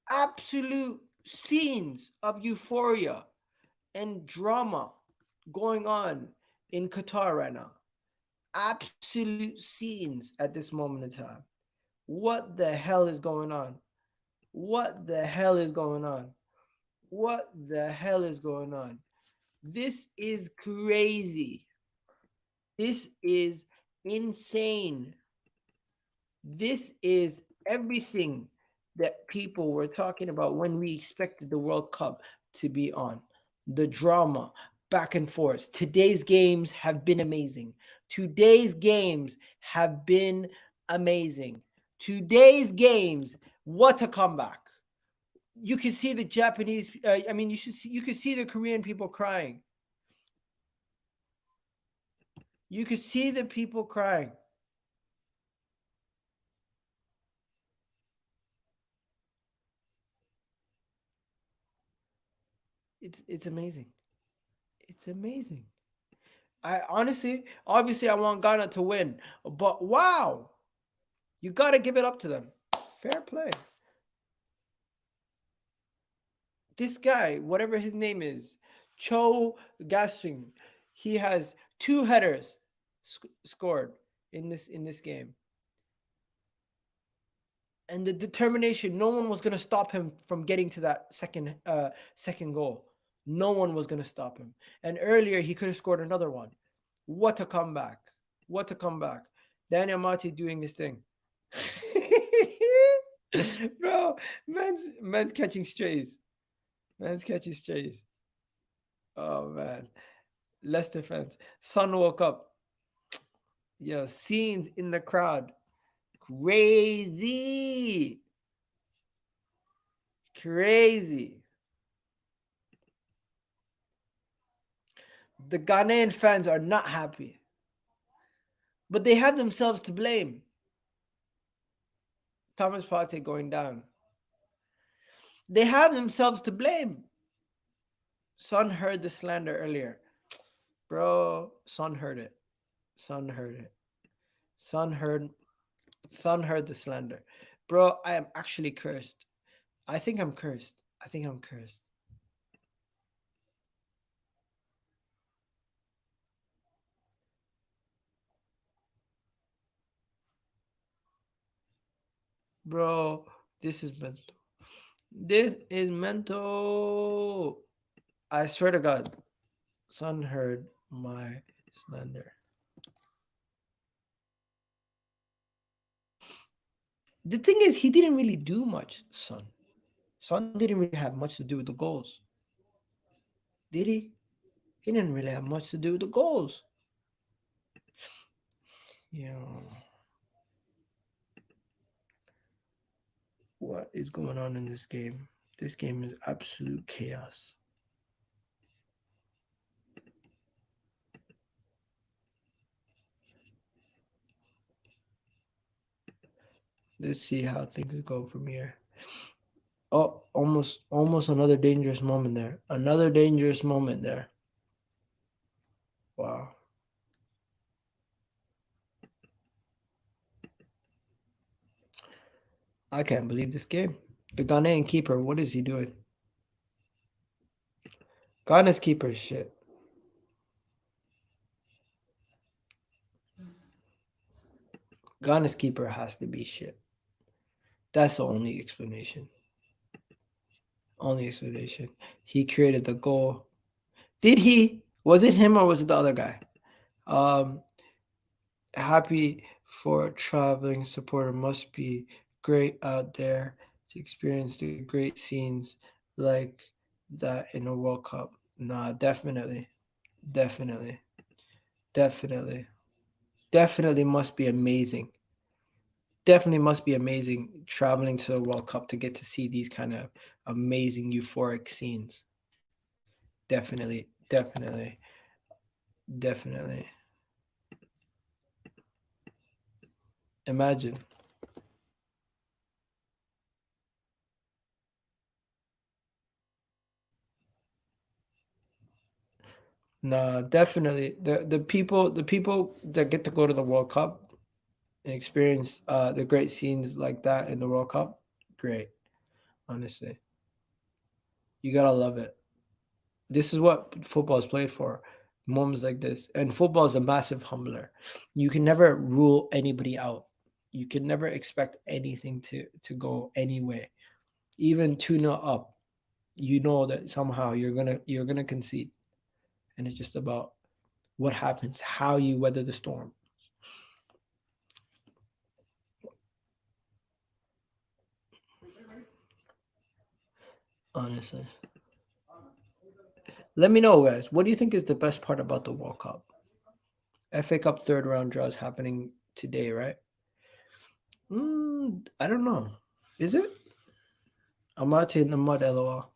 Absolute scenes of euphoria and drama going on in Qatar right now. Absolute scenes at this moment in time. What the hell is going on? What the hell is going on? What the hell is going on? This is crazy. This is insane. This is everything that people were talking about when we expected the World Cup to be on. The drama, back and forth. Today's games have been amazing. Today's games have been amazing. Today's games, what a comeback. You can see the Japanese, you could see the Korean people crying. You could see the people crying. It's amazing. It's amazing. I honestly, obviously, I want Ghana to win, but wow, you got to give it up to them. Fair play. This guy, whatever his name is, Cho Gasing, he has two headers scored in this game, and the determination. No one was gonna stop him from getting to that second goal. No one was gonna stop him. And earlier, he could have scored another one. What a comeback! What a comeback! Daniel Mati doing his thing. Bro, man's catching strays. Man's catching strays. Oh man. Leicester fans. Son woke up. Yo, scenes in the crowd. Crazy. Crazy. The Ghanaian fans are not happy. But they have themselves to blame. Thomas Partey going down. They have themselves to blame. Son heard the slander earlier. Bro, Son heard it. Son heard it. Son heard Son heard the slander. Bro, I am actually cursed. I think I'm cursed. I think I'm cursed. Bro, this is mental. This is mental. I swear to God, Son heard my slander. The thing is, he didn't really do much, Son. Son didn't really have much to do with the goals. Did he? He didn't really have much to do with the goals. You know, what is going on in this game? This game is absolute chaos. Let's see how things go from here. Oh, almost another dangerous moment there. Another dangerous moment there. Wow. I can't believe this game. The Ghanaian keeper, what is he doing? Ghana's keeper is shit. Ghana's keeper has to be shit. That's the only explanation. Only explanation. He created the goal. Did he? Was it him or was it the other guy? Um, Happy for traveling supporter must be great out there to experience the great scenes like that in a World Cup. Nah, definitely, definitely, definitely, definitely must be amazing. Definitely must be amazing traveling to the World Cup to get to see these kind of amazing euphoric scenes. Definitely, definitely, definitely. Imagine. No, definitely the people that get to go to the World Cup and experience the great scenes like that in the World Cup, great. Honestly, you gotta love it. This is what football is played for. Moments like this, and football is a massive humbler. You can never rule anybody out. You can never expect anything to go any way. Even 2-0 up, you know that somehow you're gonna concede, and it's just about what happens, how you weather the storm. Honestly, let me know, guys. What do you think is the best part about the World Cup? FA Cup third round draws happening today, right? I don't know. Is it? I'm out in the mud, lol.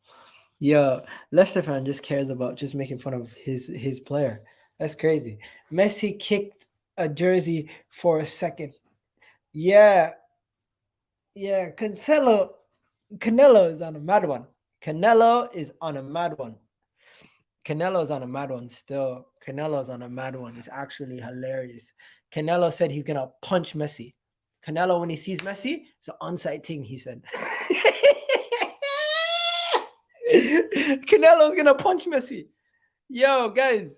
Yeah, Leicester fan just cares about just making fun of his player. That's crazy. Messi kicked a jersey for a second. Yeah, yeah. Canelo is on a mad one. Canelo is on a mad one. Canelo's on a mad one still. Canelo's on a mad one. It's actually hilarious. Canelo said he's gonna punch Messi. Canelo, when he sees Messi, it's an on-site thing, he said. Canelo's gonna punch Messi. Yo, guys,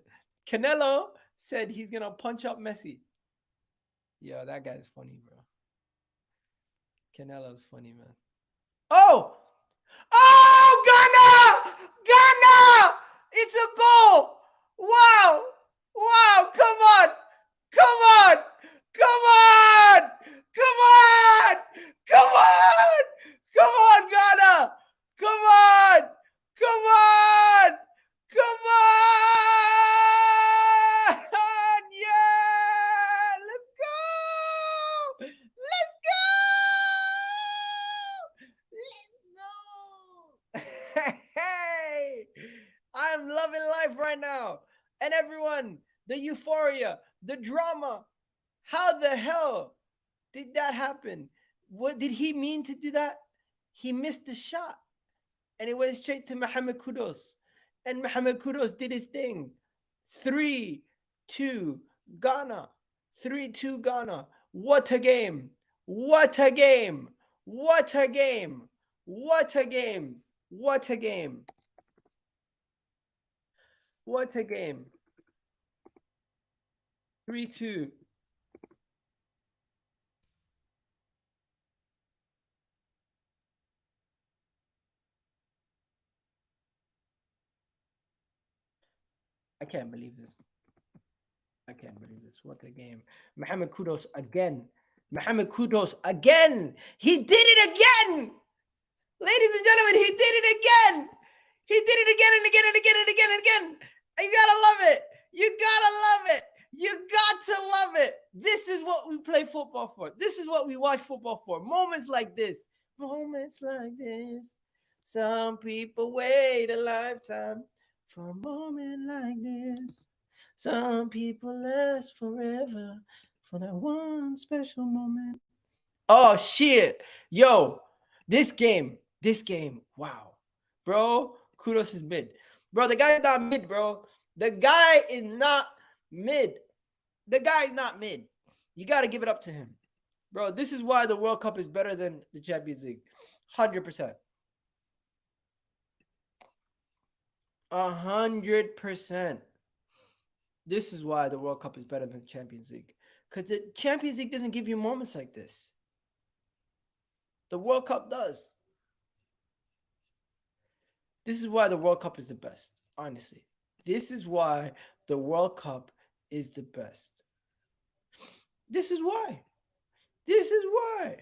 Canelo said he's gonna punch up Messi. Yo, that guy's funny, bro. Canelo's funny, man. Oh! Oh, Ghana! Ghana! It's a goal! Wow! Wow! Come on! Come on! Come on! Come on! Come on! Come on, Ghana! Come on! Come on! Come on! Yeah! Let's go! Let's go! Let's go! Hey! I'm loving life right now. And everyone, the euphoria, the drama. How the hell did that happen? What did he mean to do that? He missed the shot and it went straight to Mohamed Kudos. And Mohamed Kudos did his thing. 3-2 Ghana. 3-2 Ghana. What a game. What a game. What a game. What a game. What a game. What a game. 3-2. I can't believe this. I can't believe this. What a game. Mohamed Kudos again. Mohamed Kudos again. He did it again. Ladies and gentlemen, he did it again. He did it again and again and again and again and again. You gotta love it. You gotta love it. You got to love it. This is what we play football for. This is what we watch football for. Moments like this. Moments like this. Some people wait a lifetime for a moment like this. Some people last forever for that one special moment. Oh shit. Yo, this game, wow. Bro, kudos is mid. Bro, the guy's not mid, bro. The guy is not mid. The guy is not mid. You got to give it up to him. Bro, this is why the World Cup is better than the Champions League. 100%. 100%. This is why the World Cup is better than the Champions League. Because the Champions League doesn't give you moments like this. The World Cup does. This is why the World Cup is the best, honestly. This is why the World Cup is the best. This is why. This is why.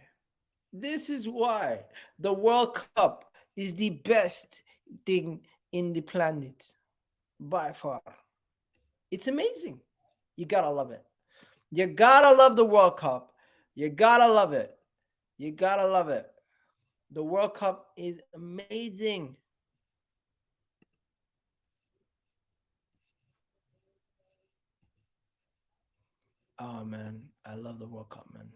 This is why the World Cup is the best thing in the planet by far. It's amazing. You gotta love it. You gotta love the World Cup. You gotta love it. You gotta love it. The World Cup is amazing. Oh man, I love the World Cup, man.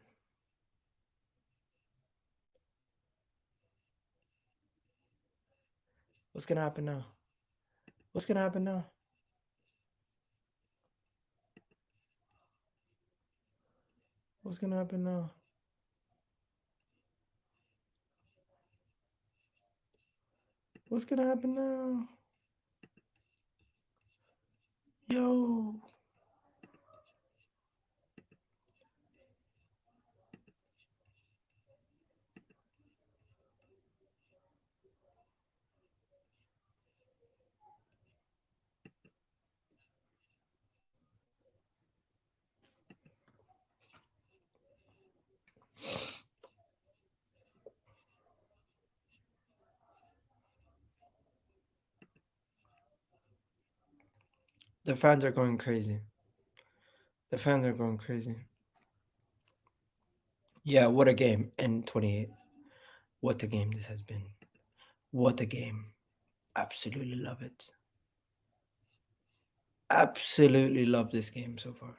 What's gonna happen now? What's gonna happen now? What's gonna happen now? What's gonna happen now? Yo. The fans are going crazy. The fans are going crazy. Yeah, what a game in 28. What a game this has been. What a game. Absolutely love it. Absolutely love this game so far.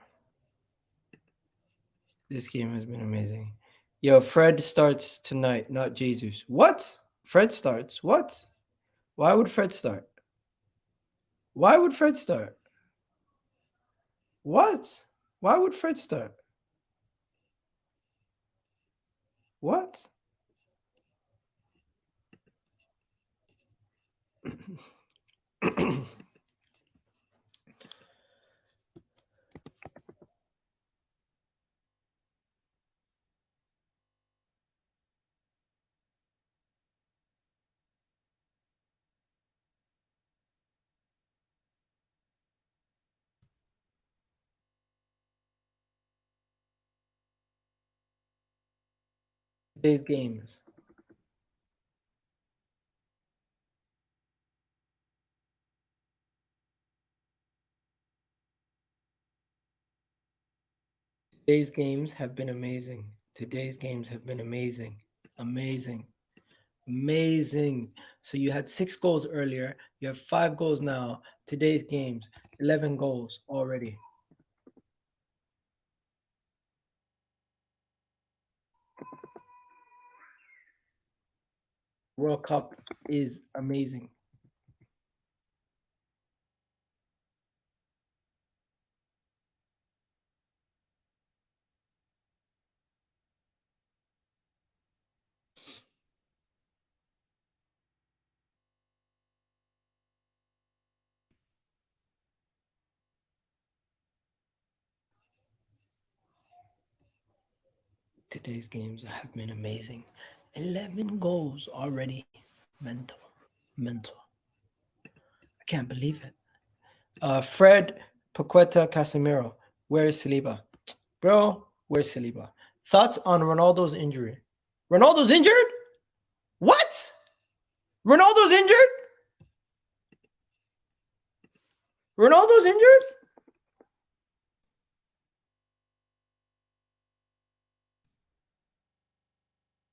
This game has been amazing. Yo, Fred starts tonight, not Jesus. What? Fred starts? What? Why would Fred start? Why would Fred start? What? Why would Fred start? What? Today's games. Today's games have been amazing. Today's games have been amazing. Amazing. Amazing. So you had 6 goals earlier. You have 5 goals now. Today's games, 11 goals already. World Cup is amazing. Today's games have been amazing. 11 goals already. Mental. Mental. I can't believe it. Fred, Paqueta, Casemiro. Where is Saliba? Bro, where's Saliba? Thoughts on Ronaldo's injury? Ronaldo's injured? What? Ronaldo's injured? Ronaldo's injured?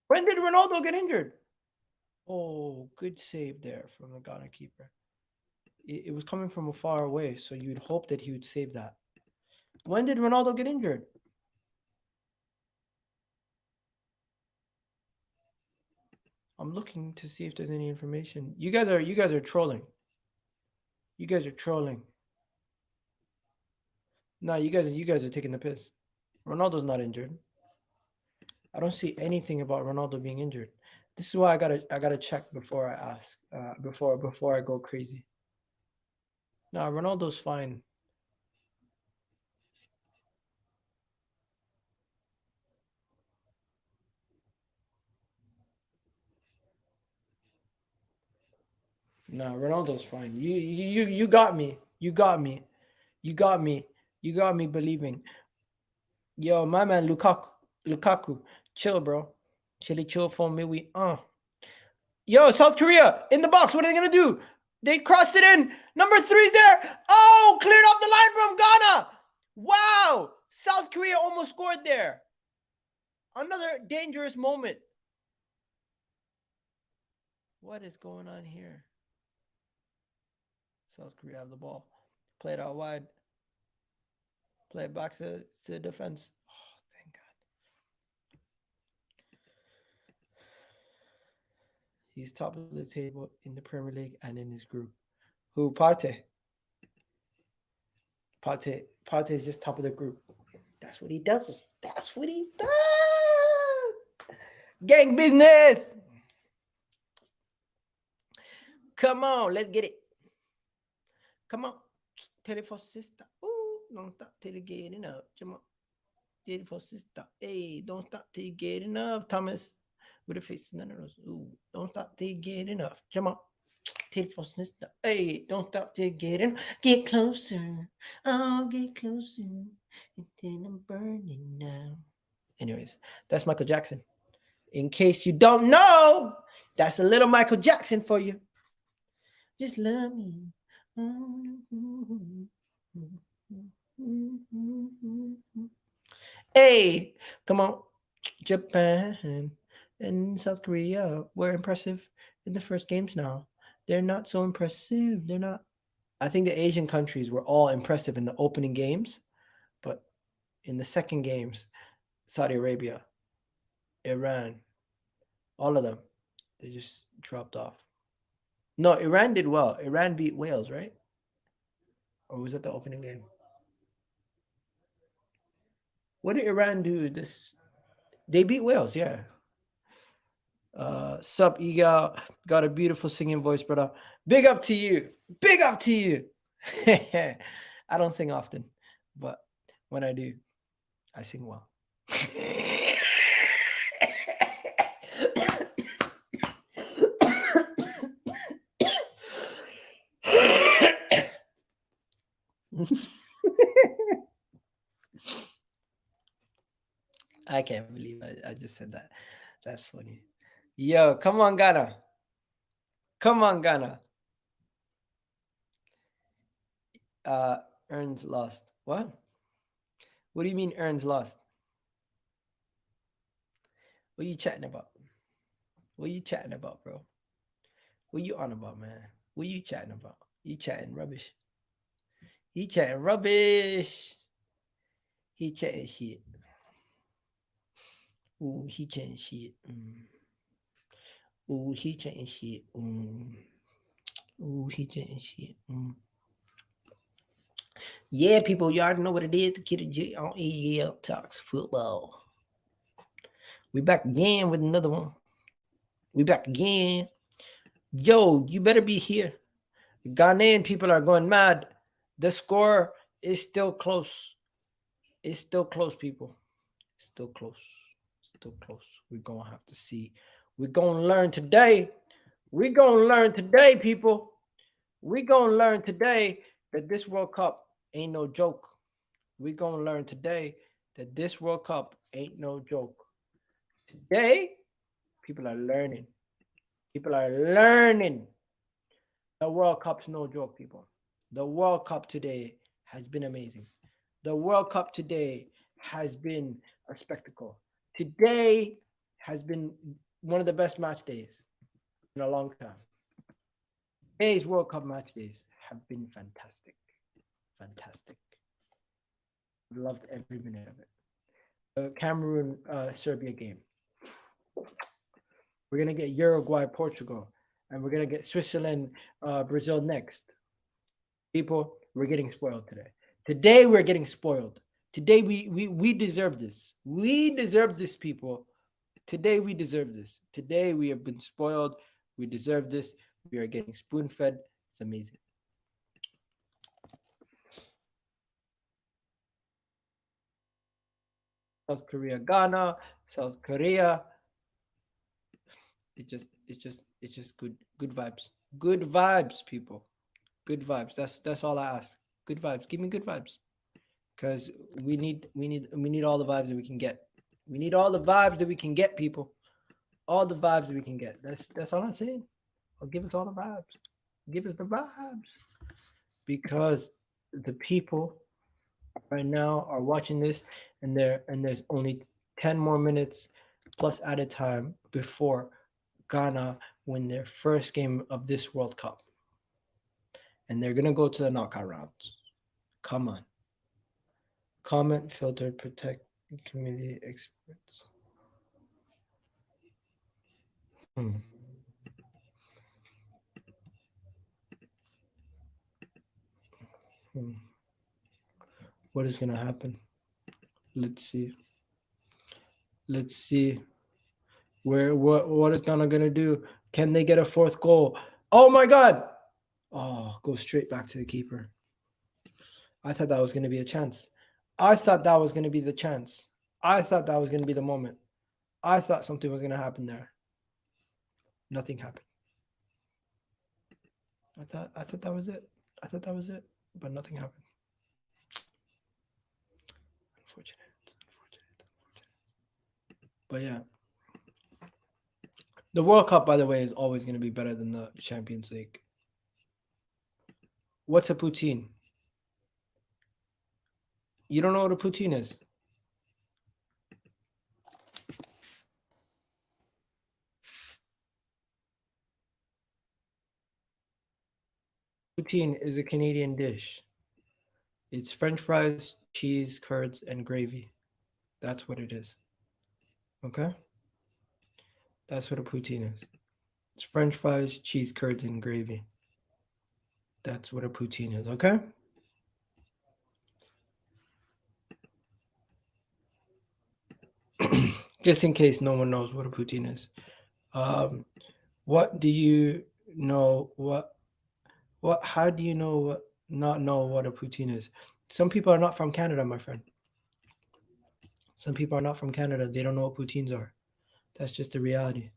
When did Ronaldo get injured? Oh, good save there from the Ghana keeper. It was coming from a far away, so you'd hope that he would save that. When did Ronaldo get injured? I'm looking to see if there's any information. You guys are trolling. You guys are trolling. No, you guys are taking the piss. Ronaldo's not injured. I don't see anything about Ronaldo being injured. This is why I gotta check before I ask. Before I go crazy. No, Ronaldo's fine. No, Ronaldo's fine. You got me. You got me. You got me. You got me believing. Yo, my man Lukaku, chill, bro. Chilly chill for me. Yo, South Korea in the box. What are they gonna do? They crossed it in. Number three's there. Oh, cleared off the line from Ghana. Wow, South Korea almost scored there. Another dangerous moment. What is going on here? South Korea have the ball. Play it out wide. Play it back to defense. Oh, thank God. He's top of the table in the Premier League and in his group. Who? Partey. Partey is just top of the group. That's what he does. That's what he does. Gang business. Come on, let's get it. Come on. Tell it for sister. Ooh, don't stop till you get enough. Come on. Tell it for sister. Hey, don't stop till you get enough. Thomas with a face. None of those. Ooh, don't stop till you get enough. Come on. Tell it for sister. Hey, don't stop till you get enough. Get closer. Oh, get closer. And then I'm burning now. Anyways, that's Michael Jackson. In case you don't know, that's a little Michael Jackson for you. Just love me. Hey, come on. Japan and South Korea were impressive in the first games now. They're not so impressive. They're not. I think the Asian countries were all impressive in the opening games, but in the second games, Saudi Arabia, Iran, all of them, they just dropped off. No, Iran did well. Iran beat Wales, right? Or was it the opening game? What did Iran do this? They beat Wales, yeah. Sup, Eagle. Got a beautiful singing voice, brother. Big up to you. Big up to you. I don't sing often, but when I do, I sing well. I can't believe I just said that. That's funny. Yo, come on, Ghana. Come on, Ghana. Uh, Earns lost. What? What do you mean Earns lost? What are you chatting about? What are you chatting about, bro? What you on about, man? What you chatting about? You chatting rubbish. He chatting rubbish. He chatting shit. Ooh, he chatting shit. Ooh, he chatting shit. Ooh, he chatting shit. Yeah, people, you already know what it is. The Kid J on EL Talks Football. We back again with another one. We back again. Yo, you better be here. Ghanaian people are going mad. The score is still close. It's still close, people. Still close. Still close. We're going to have to see. We're going to learn today. We're going to learn today, people. We're going to learn today that this World Cup ain't no joke. We're going to learn today that this World Cup ain't no joke. Today, people are learning. People are learning. The World Cup's no joke, people. The World Cup today has been amazing. The World Cup today has been a spectacle. Today has been one of the best match days in a long time. Today's World Cup match days have been fantastic. Fantastic. Loved every minute of it. The Cameroon Serbia game. We're gonna get Uruguay, Portugal, and we're gonna get Switzerland, Brazil next. People, we're getting spoiled today. Today we're getting spoiled. Today we deserve this. We deserve this, people. Today we deserve this. Today we have been spoiled. We deserve this. We are getting spoon fed. It's amazing. South Korea, Ghana, South Korea. It's just good vibes. Good vibes, people. Good vibes. That's all I ask. Good vibes. Give me good vibes. Because we need all the vibes that we can get. We need all the vibes that we can get, people. All the vibes that we can get. That's all I'm saying. Or give us all the vibes. Give us the vibes. Because the people right now are watching this, and there's only 10 more minutes plus added time before Ghana win their first game of this World Cup. And they're gonna go to the knockout rounds. Come on. Comment filter protect community experts. Hmm. Hmm. What is gonna happen? Let's see. Let's see. What is Ghana gonna do? Can they get a fourth goal? Oh my god! Oh, go straight back to the keeper. I thought that was gonna be a chance. I thought that was gonna be the chance. I thought that was gonna be the moment. I thought something was gonna happen there. Nothing happened. I thought that was it. I thought that was it, but nothing happened. Unfortunate. But yeah, the World Cup, by the way, is always going to be better than the Champions League. What's a poutine? You don't know what a poutine is? Poutine is a Canadian dish. It's French fries, cheese, curds, and gravy. That's what it is. Okay? That's what a poutine is. It's French fries, cheese, curds, and gravy. That's what a poutine is. Okay? Just in case no one knows what a poutine is. What do you know? How do you know what? Not know what a poutine is? Some people are not from Canada, my friend. Some people are not from Canada. They don't know what poutines are. That's just the reality.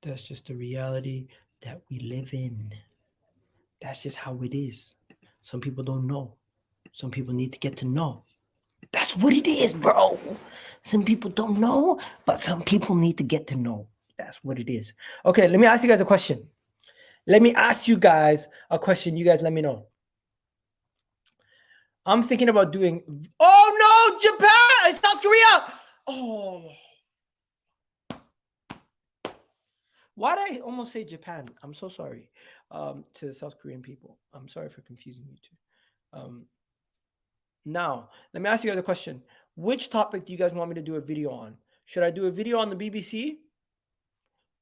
That's just the reality that we live in. That's just how it is. Some people don't know. Some people need to get to know. That's what it is, bro. Some people don't know, but some people need to get to know. That's what it is. Okay, let me ask you guys a question. Let me ask you guys a question. You guys let me know. I'm thinking about doing. Oh no, Japan, South Korea. Oh, why did I almost say Japan? I'm so sorry to South Korean people. I'm sorry for confusing you two. Now, let me ask you guys a question. Which topic do you guys want me to do a video on? Should I do a video on the BBC?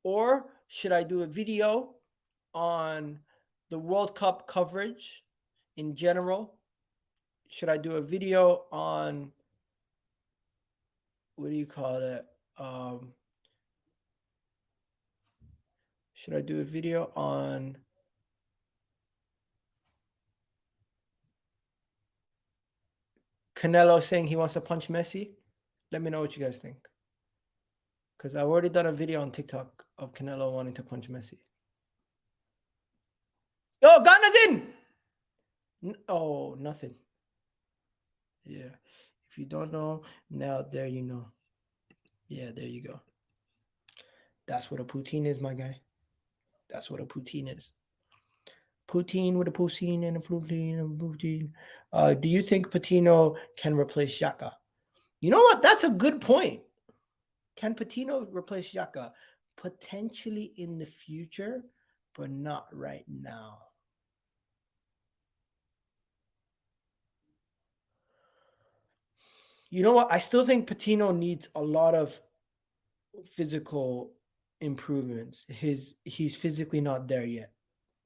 Or should I do a video on the World Cup coverage in general? Should I do a video on, what do you call it? Should I do a video on Canelo saying he wants to punch Messi? Let me know what you guys think. Because I've already done a video on TikTok of Canelo wanting to punch Messi. Yo, Ghana's in! Oh, nothing. Yeah. If you don't know, now there you know. Yeah, there you go. That's what a poutine is, my guy. That's what a poutine is. Poutine with a poutine and a poutine and a poutine. Do you think Patino can replace Xhaka? You know what? That's a good point. Can Patino replace Xhaka? Potentially in the future, but not right now. You know what? I still think Patino needs a lot of physical improvements. He's physically not there yet.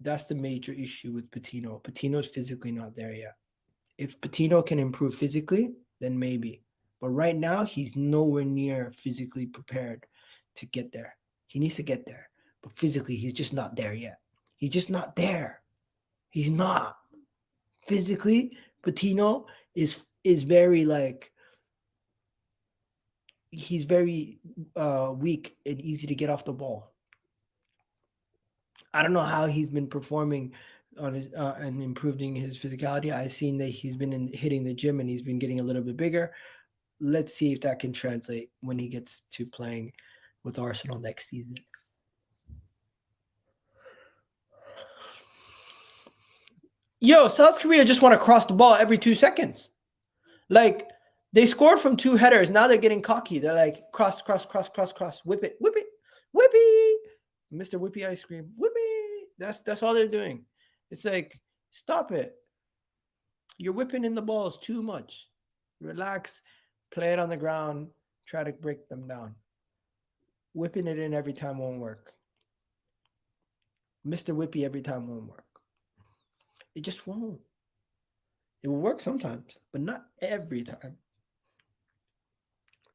That's the major issue with Patino. Patino's physically not there yet. If Patino can improve physically, then maybe. But right now, he's nowhere near physically prepared to get there. He needs to get there. But physically, he's just not there yet. He's just not there. He's not. Physically, Patino is very like, he's very weak and easy to get off the ball. I don't know how he's been performing on his and improving his physicality. I've seen that he's been hitting the gym and he's been getting a little bit bigger. Let's see if that can translate when he gets to playing with Arsenal next season. Yo, South Korea just want to cross the ball every 2 seconds. Like, they scored from 2 headers. Now they're getting cocky. They're like, cross, cross, cross, cross, cross. Whip it, whip it, whippy. Mr. Whippy ice cream. Whippy. That's all they're doing. It's like, stop it. You're whipping in the balls too much. Relax. Play it on the ground. Try to break them down. Whipping it in every time won't work. Mr. Whippy every time won't work. It just won't. It will work sometimes, but not every time.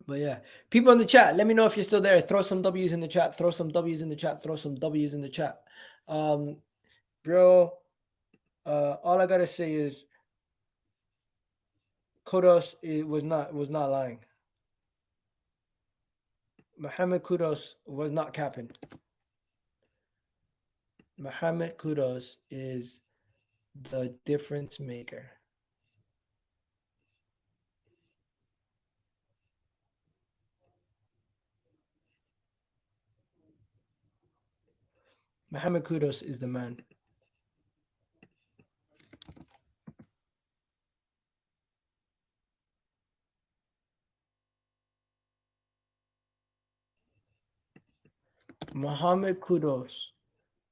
But yeah, people in the chat, let me know if you're still there. Throw some W's in the chat. Throw some W's in the chat. Throw some W's in the chat. Bro, all I gotta say is Kudos was not lying. Mohammed Kudos was not capping. Mohammed Kudos is the difference maker. Mohammed Kudos is the man. Mohammed Kudos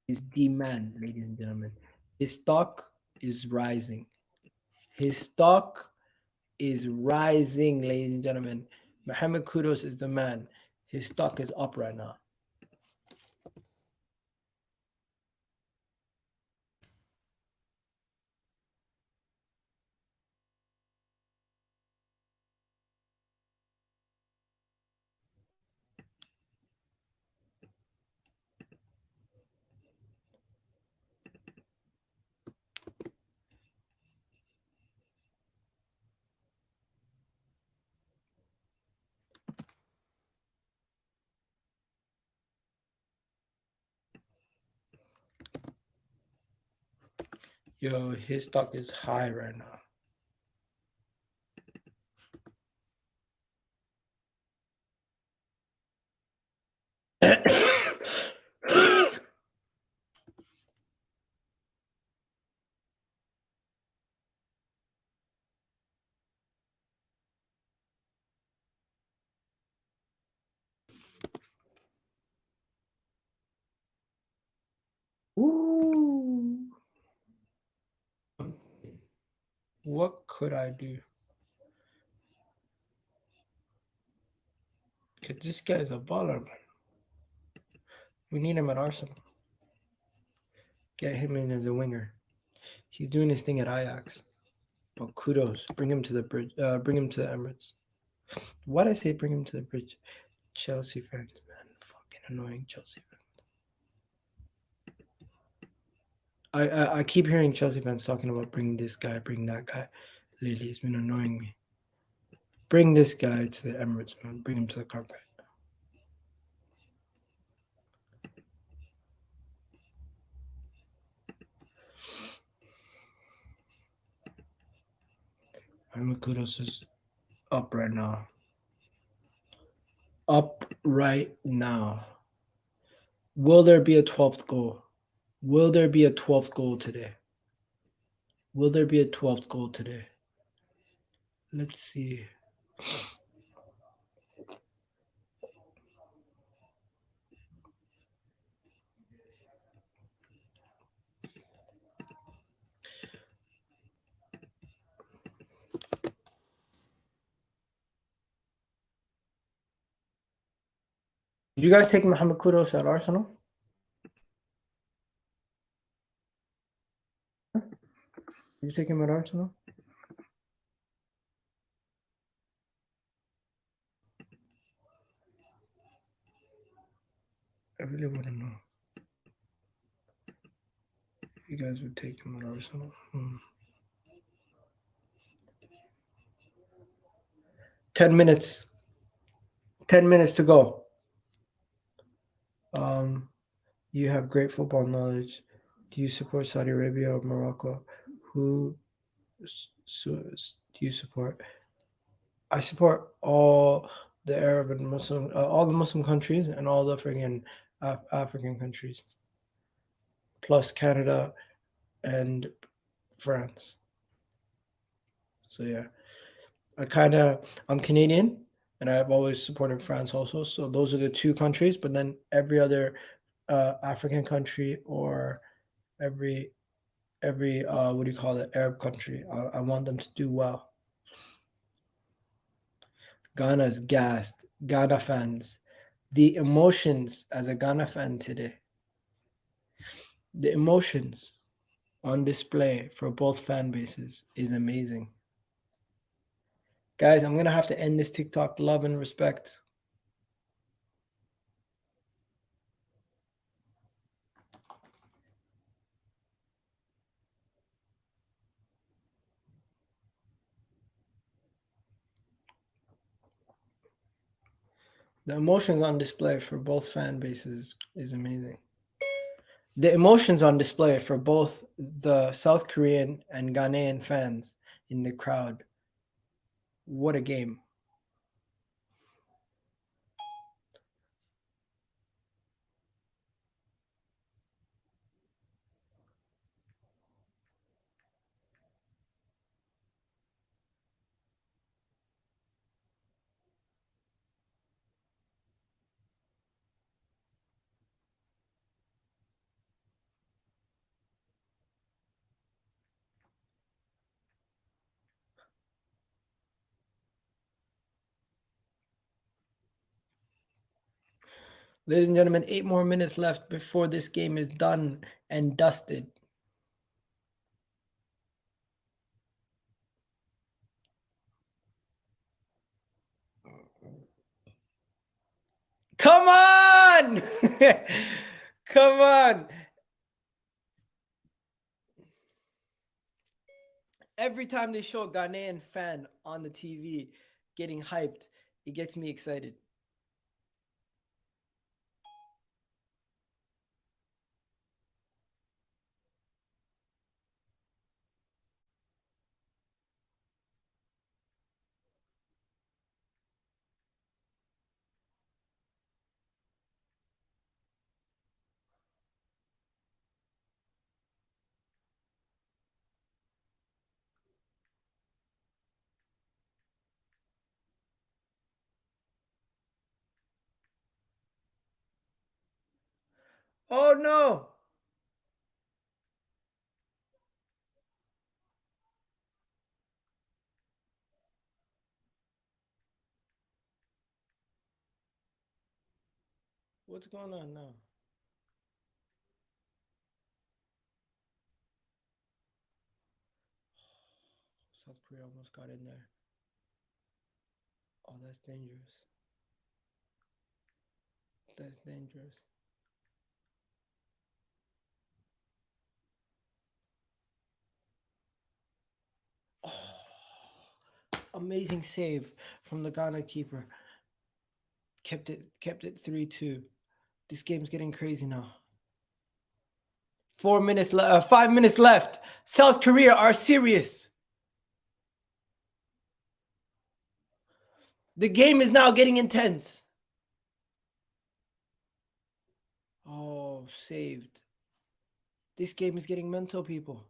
is the man, ladies and gentlemen. His stock is rising. His stock is rising, ladies and gentlemen. Mohammed Kudos is the man. His stock is up right now. Yo, his stock is high right now. Ooh. What could I do? Cause this guy's a baller, man. We need him at Arsenal. Get him in as a winger. He's doing his thing at Ajax. But kudos. Bring him to the bridge. Bring him to the Emirates. Why'd I say bring him to the bridge? Chelsea fans, man. Fucking annoying Chelsea fans. I keep hearing Chelsea fans talking about bring this guy, bring that guy. Lately, it's been annoying me. Bring this guy to the Emirates, man. Bring him to the carpet. Kudos is up right now. Up right now. Will there be a 12th goal? Will there be a 12th goal today? Will there be a 12th goal today? Let's see. Did you guys take Mohamed Kudus at Arsenal? Did you take him at Arsenal? I really want to know if you guys would take him at Arsenal. 10 minutes. 10 minutes to go. You have great football knowledge. Do you support Saudi Arabia or Morocco? Who do you support? I support all the Arab and Muslim, all the Muslim countries and all the freaking African countries, plus Canada and France. So yeah, I'm Canadian, and I've always supported France also. So those are the two countries. But then every other African country or every what do you call it, Arab country, I want them to do well. Ghana's gassed. Ghana fans, the emotions as a Ghana fan today, the emotions on display for both fan bases is amazing. Guys, I'm going to have to end this TikTok. Love and respect. The emotions on display for both fan bases is amazing. The emotions on display for both the South Korean and Ghanaian fans in the crowd. What a game. Ladies and gentlemen, 8 more minutes left before this game is done and dusted. Come on! Come on! Every time they show a Ghanaian fan on the TV getting hyped, it gets me excited. Oh no! What's going on now? South Korea almost got in there. Oh, that's dangerous. That's dangerous. Oh, amazing save from the Ghana keeper. Kept it 3-2. This game's getting crazy now. 5 minutes left. South Korea are serious. The game is now getting intense. Oh, saved. This game is getting mental, people.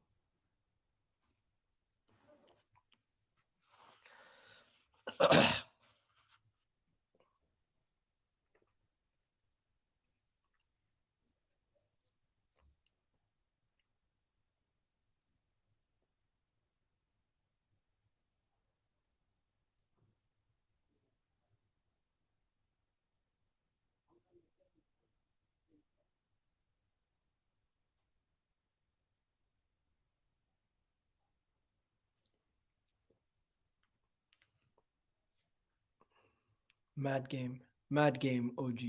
Mad game. Mad game, OG.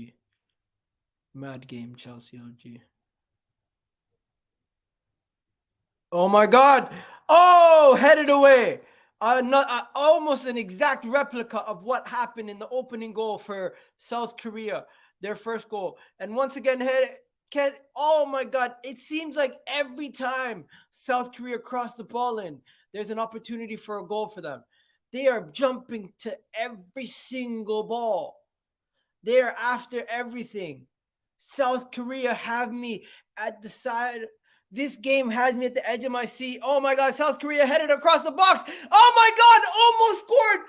Mad game, Chelsea OG. Oh my God! Oh, headed away. Not almost an exact replica of what happened in the opening goal for South Korea, their first goal. And once again, oh my God! It seems like every time South Korea crossed the ball in, there's an opportunity for a goal for them. They are jumping to every single ball. They are after everything. South Korea have me at the side. This game has me at the edge of my seat. Oh my God, South Korea headed across the box. Oh my God, almost scored.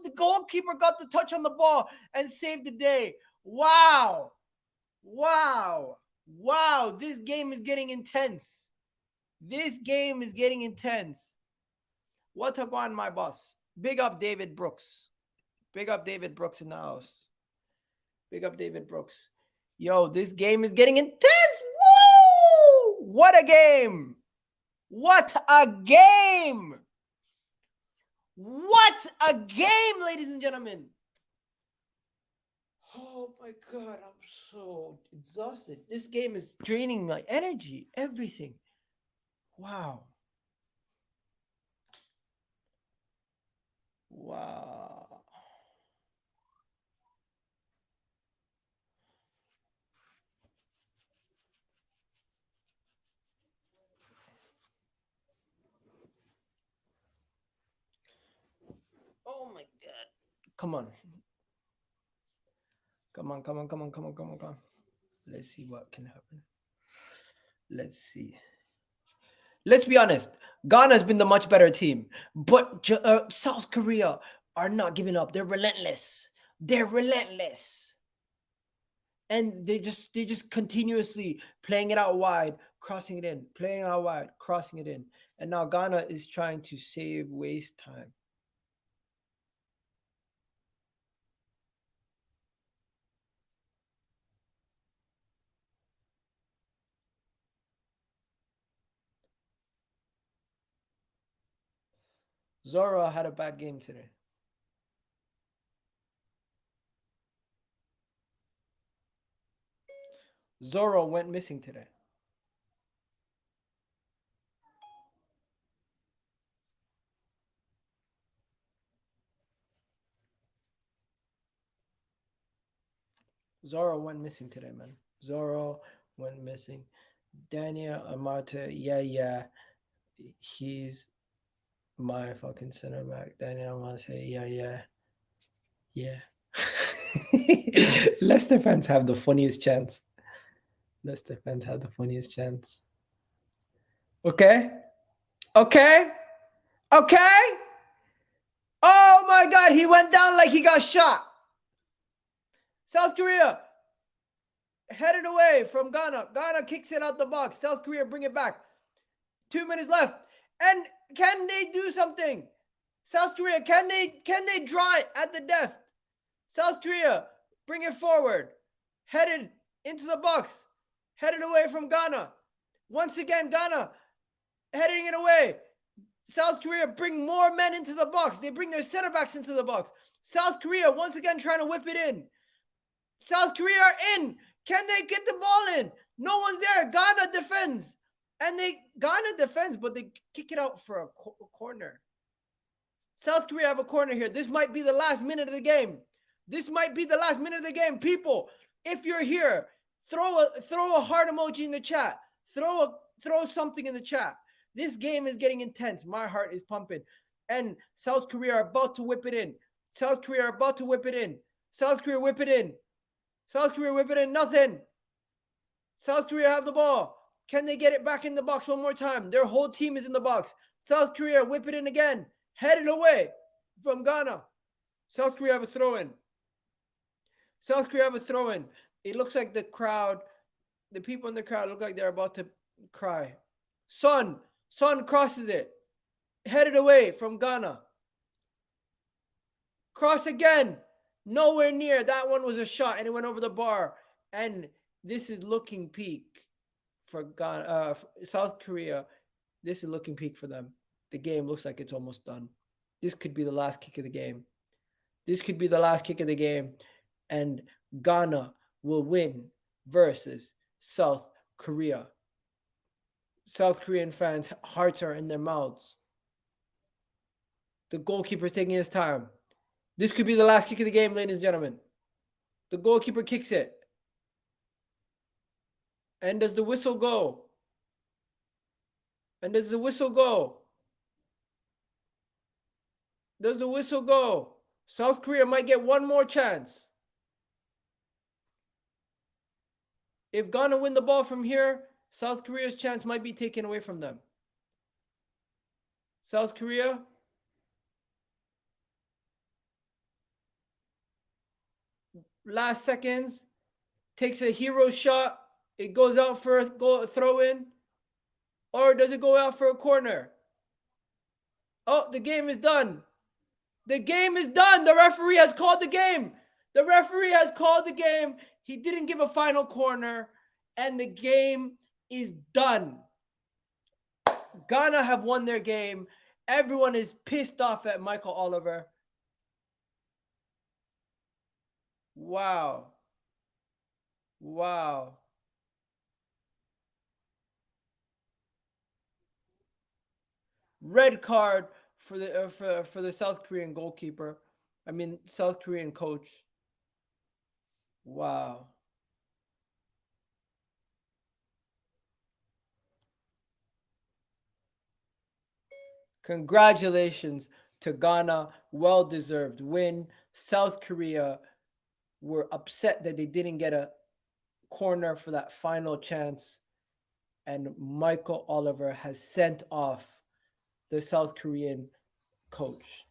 The goalkeeper got the touch on the ball and saved the day. Wow. Wow. Wow. This game is getting intense. This game is getting intense. What a one, my boss. Big up David Brooks. Big up David Brooks in the house. Big up David Brooks. Yo, this game is getting intense. Woo! What a game. What a game. What a game, ladies and gentlemen. Oh my God, I'm so exhausted. This game is draining my energy, everything. Wow. Wow. Oh my God. Come on. Come on, come on, come on, come on, come on, come on. Let's see what can happen. Let's see. Let's be honest. Ghana has been the much better team, but South Korea are not giving up. They're relentless. They're relentless, and they just continuously playing it out wide, crossing it in, playing it out wide, crossing it in, and now Ghana is trying to waste time. Zora had a bad game today. Zoro went missing today. Zoro went missing today, man. Zoro went missing. Daniel Amata, yeah. He's my fucking center back. Daniel Amata, yeah. Leicester fans have the funniest chance. Leicester fans have the funniest chance. Okay? Okay? Okay? Oh my God, he went down like he got shot. South Korea headed away from Ghana. Ghana kicks it out the box. South Korea bring it back. 2 minutes left. And can they do something? South Korea, can they draw it at the depth? South Korea, bring it forward. Headed into the box. Headed away from Ghana. Once again, Ghana heading it away. South Korea bring more men into the box. They bring their center backs into the box. South Korea once again trying to whip it in. South Korea are in. Can they get the ball in? No one's there. Ghana defends. And Ghana defends, but they kick it out for a corner. South Korea have a corner here. This might be the last minute of the game. This might be the last minute of the game. People, if you're here, throw a heart emoji in the chat. Throw something in the chat. This game is getting intense. My heart is pumping. And South Korea are about to whip it in. South Korea are about to whip it in. South Korea whip it in. South Korea whip it in. Nothing. South Korea have the ball. Can they get it back in the box one more time? Their whole team is in the box. South Korea whip it in again. Headed away from Ghana. South Korea have a throw-in. South Korea have a throw-in. It looks like the people in the crowd look like they're about to cry. Son crosses it. Headed away from Ghana. Cross again. Nowhere near. That one was a shot and it went over the bar. And this is looking peak for Ghana, South Korea. This is looking peak for them. The game looks like it's almost done. This could be the last kick of the game. This could be the last kick of the game. And Ghana will win versus South Korea. South Korean fans' hearts are in their mouths. The goalkeeper's taking his time. This could be the last kick of the game, ladies and gentlemen. The goalkeeper kicks it. And does the whistle go? And does the whistle go? Does the whistle go? South Korea might get one more chance. If Ghana win the ball from here, South Korea's chance might be taken away from them. South Korea. Last seconds. Takes a hero shot. It goes out for a throw-in. Or does it go out for a corner? Oh, the game is done. The game is done. The referee has called the game. The referee has called the game. He didn't give a final corner. And the game is done. Ghana have won their game. Everyone is pissed off at Michael Oliver. Wow. Wow. Red card for the South Korean goalkeeper. I mean South Korean coach. Wow. Congratulations to Ghana. Well deserved win. South Korea were upset that they didn't get a corner for that final chance. And Michael Oliver has sent off the South Korean coach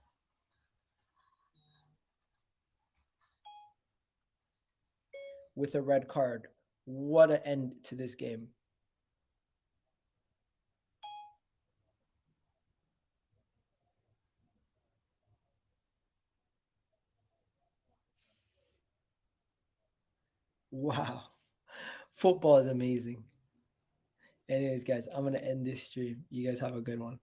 with a red card. What an end to this game. Wow. Football is amazing. Anyways, guys, I'm going to end this stream. You guys have a good one.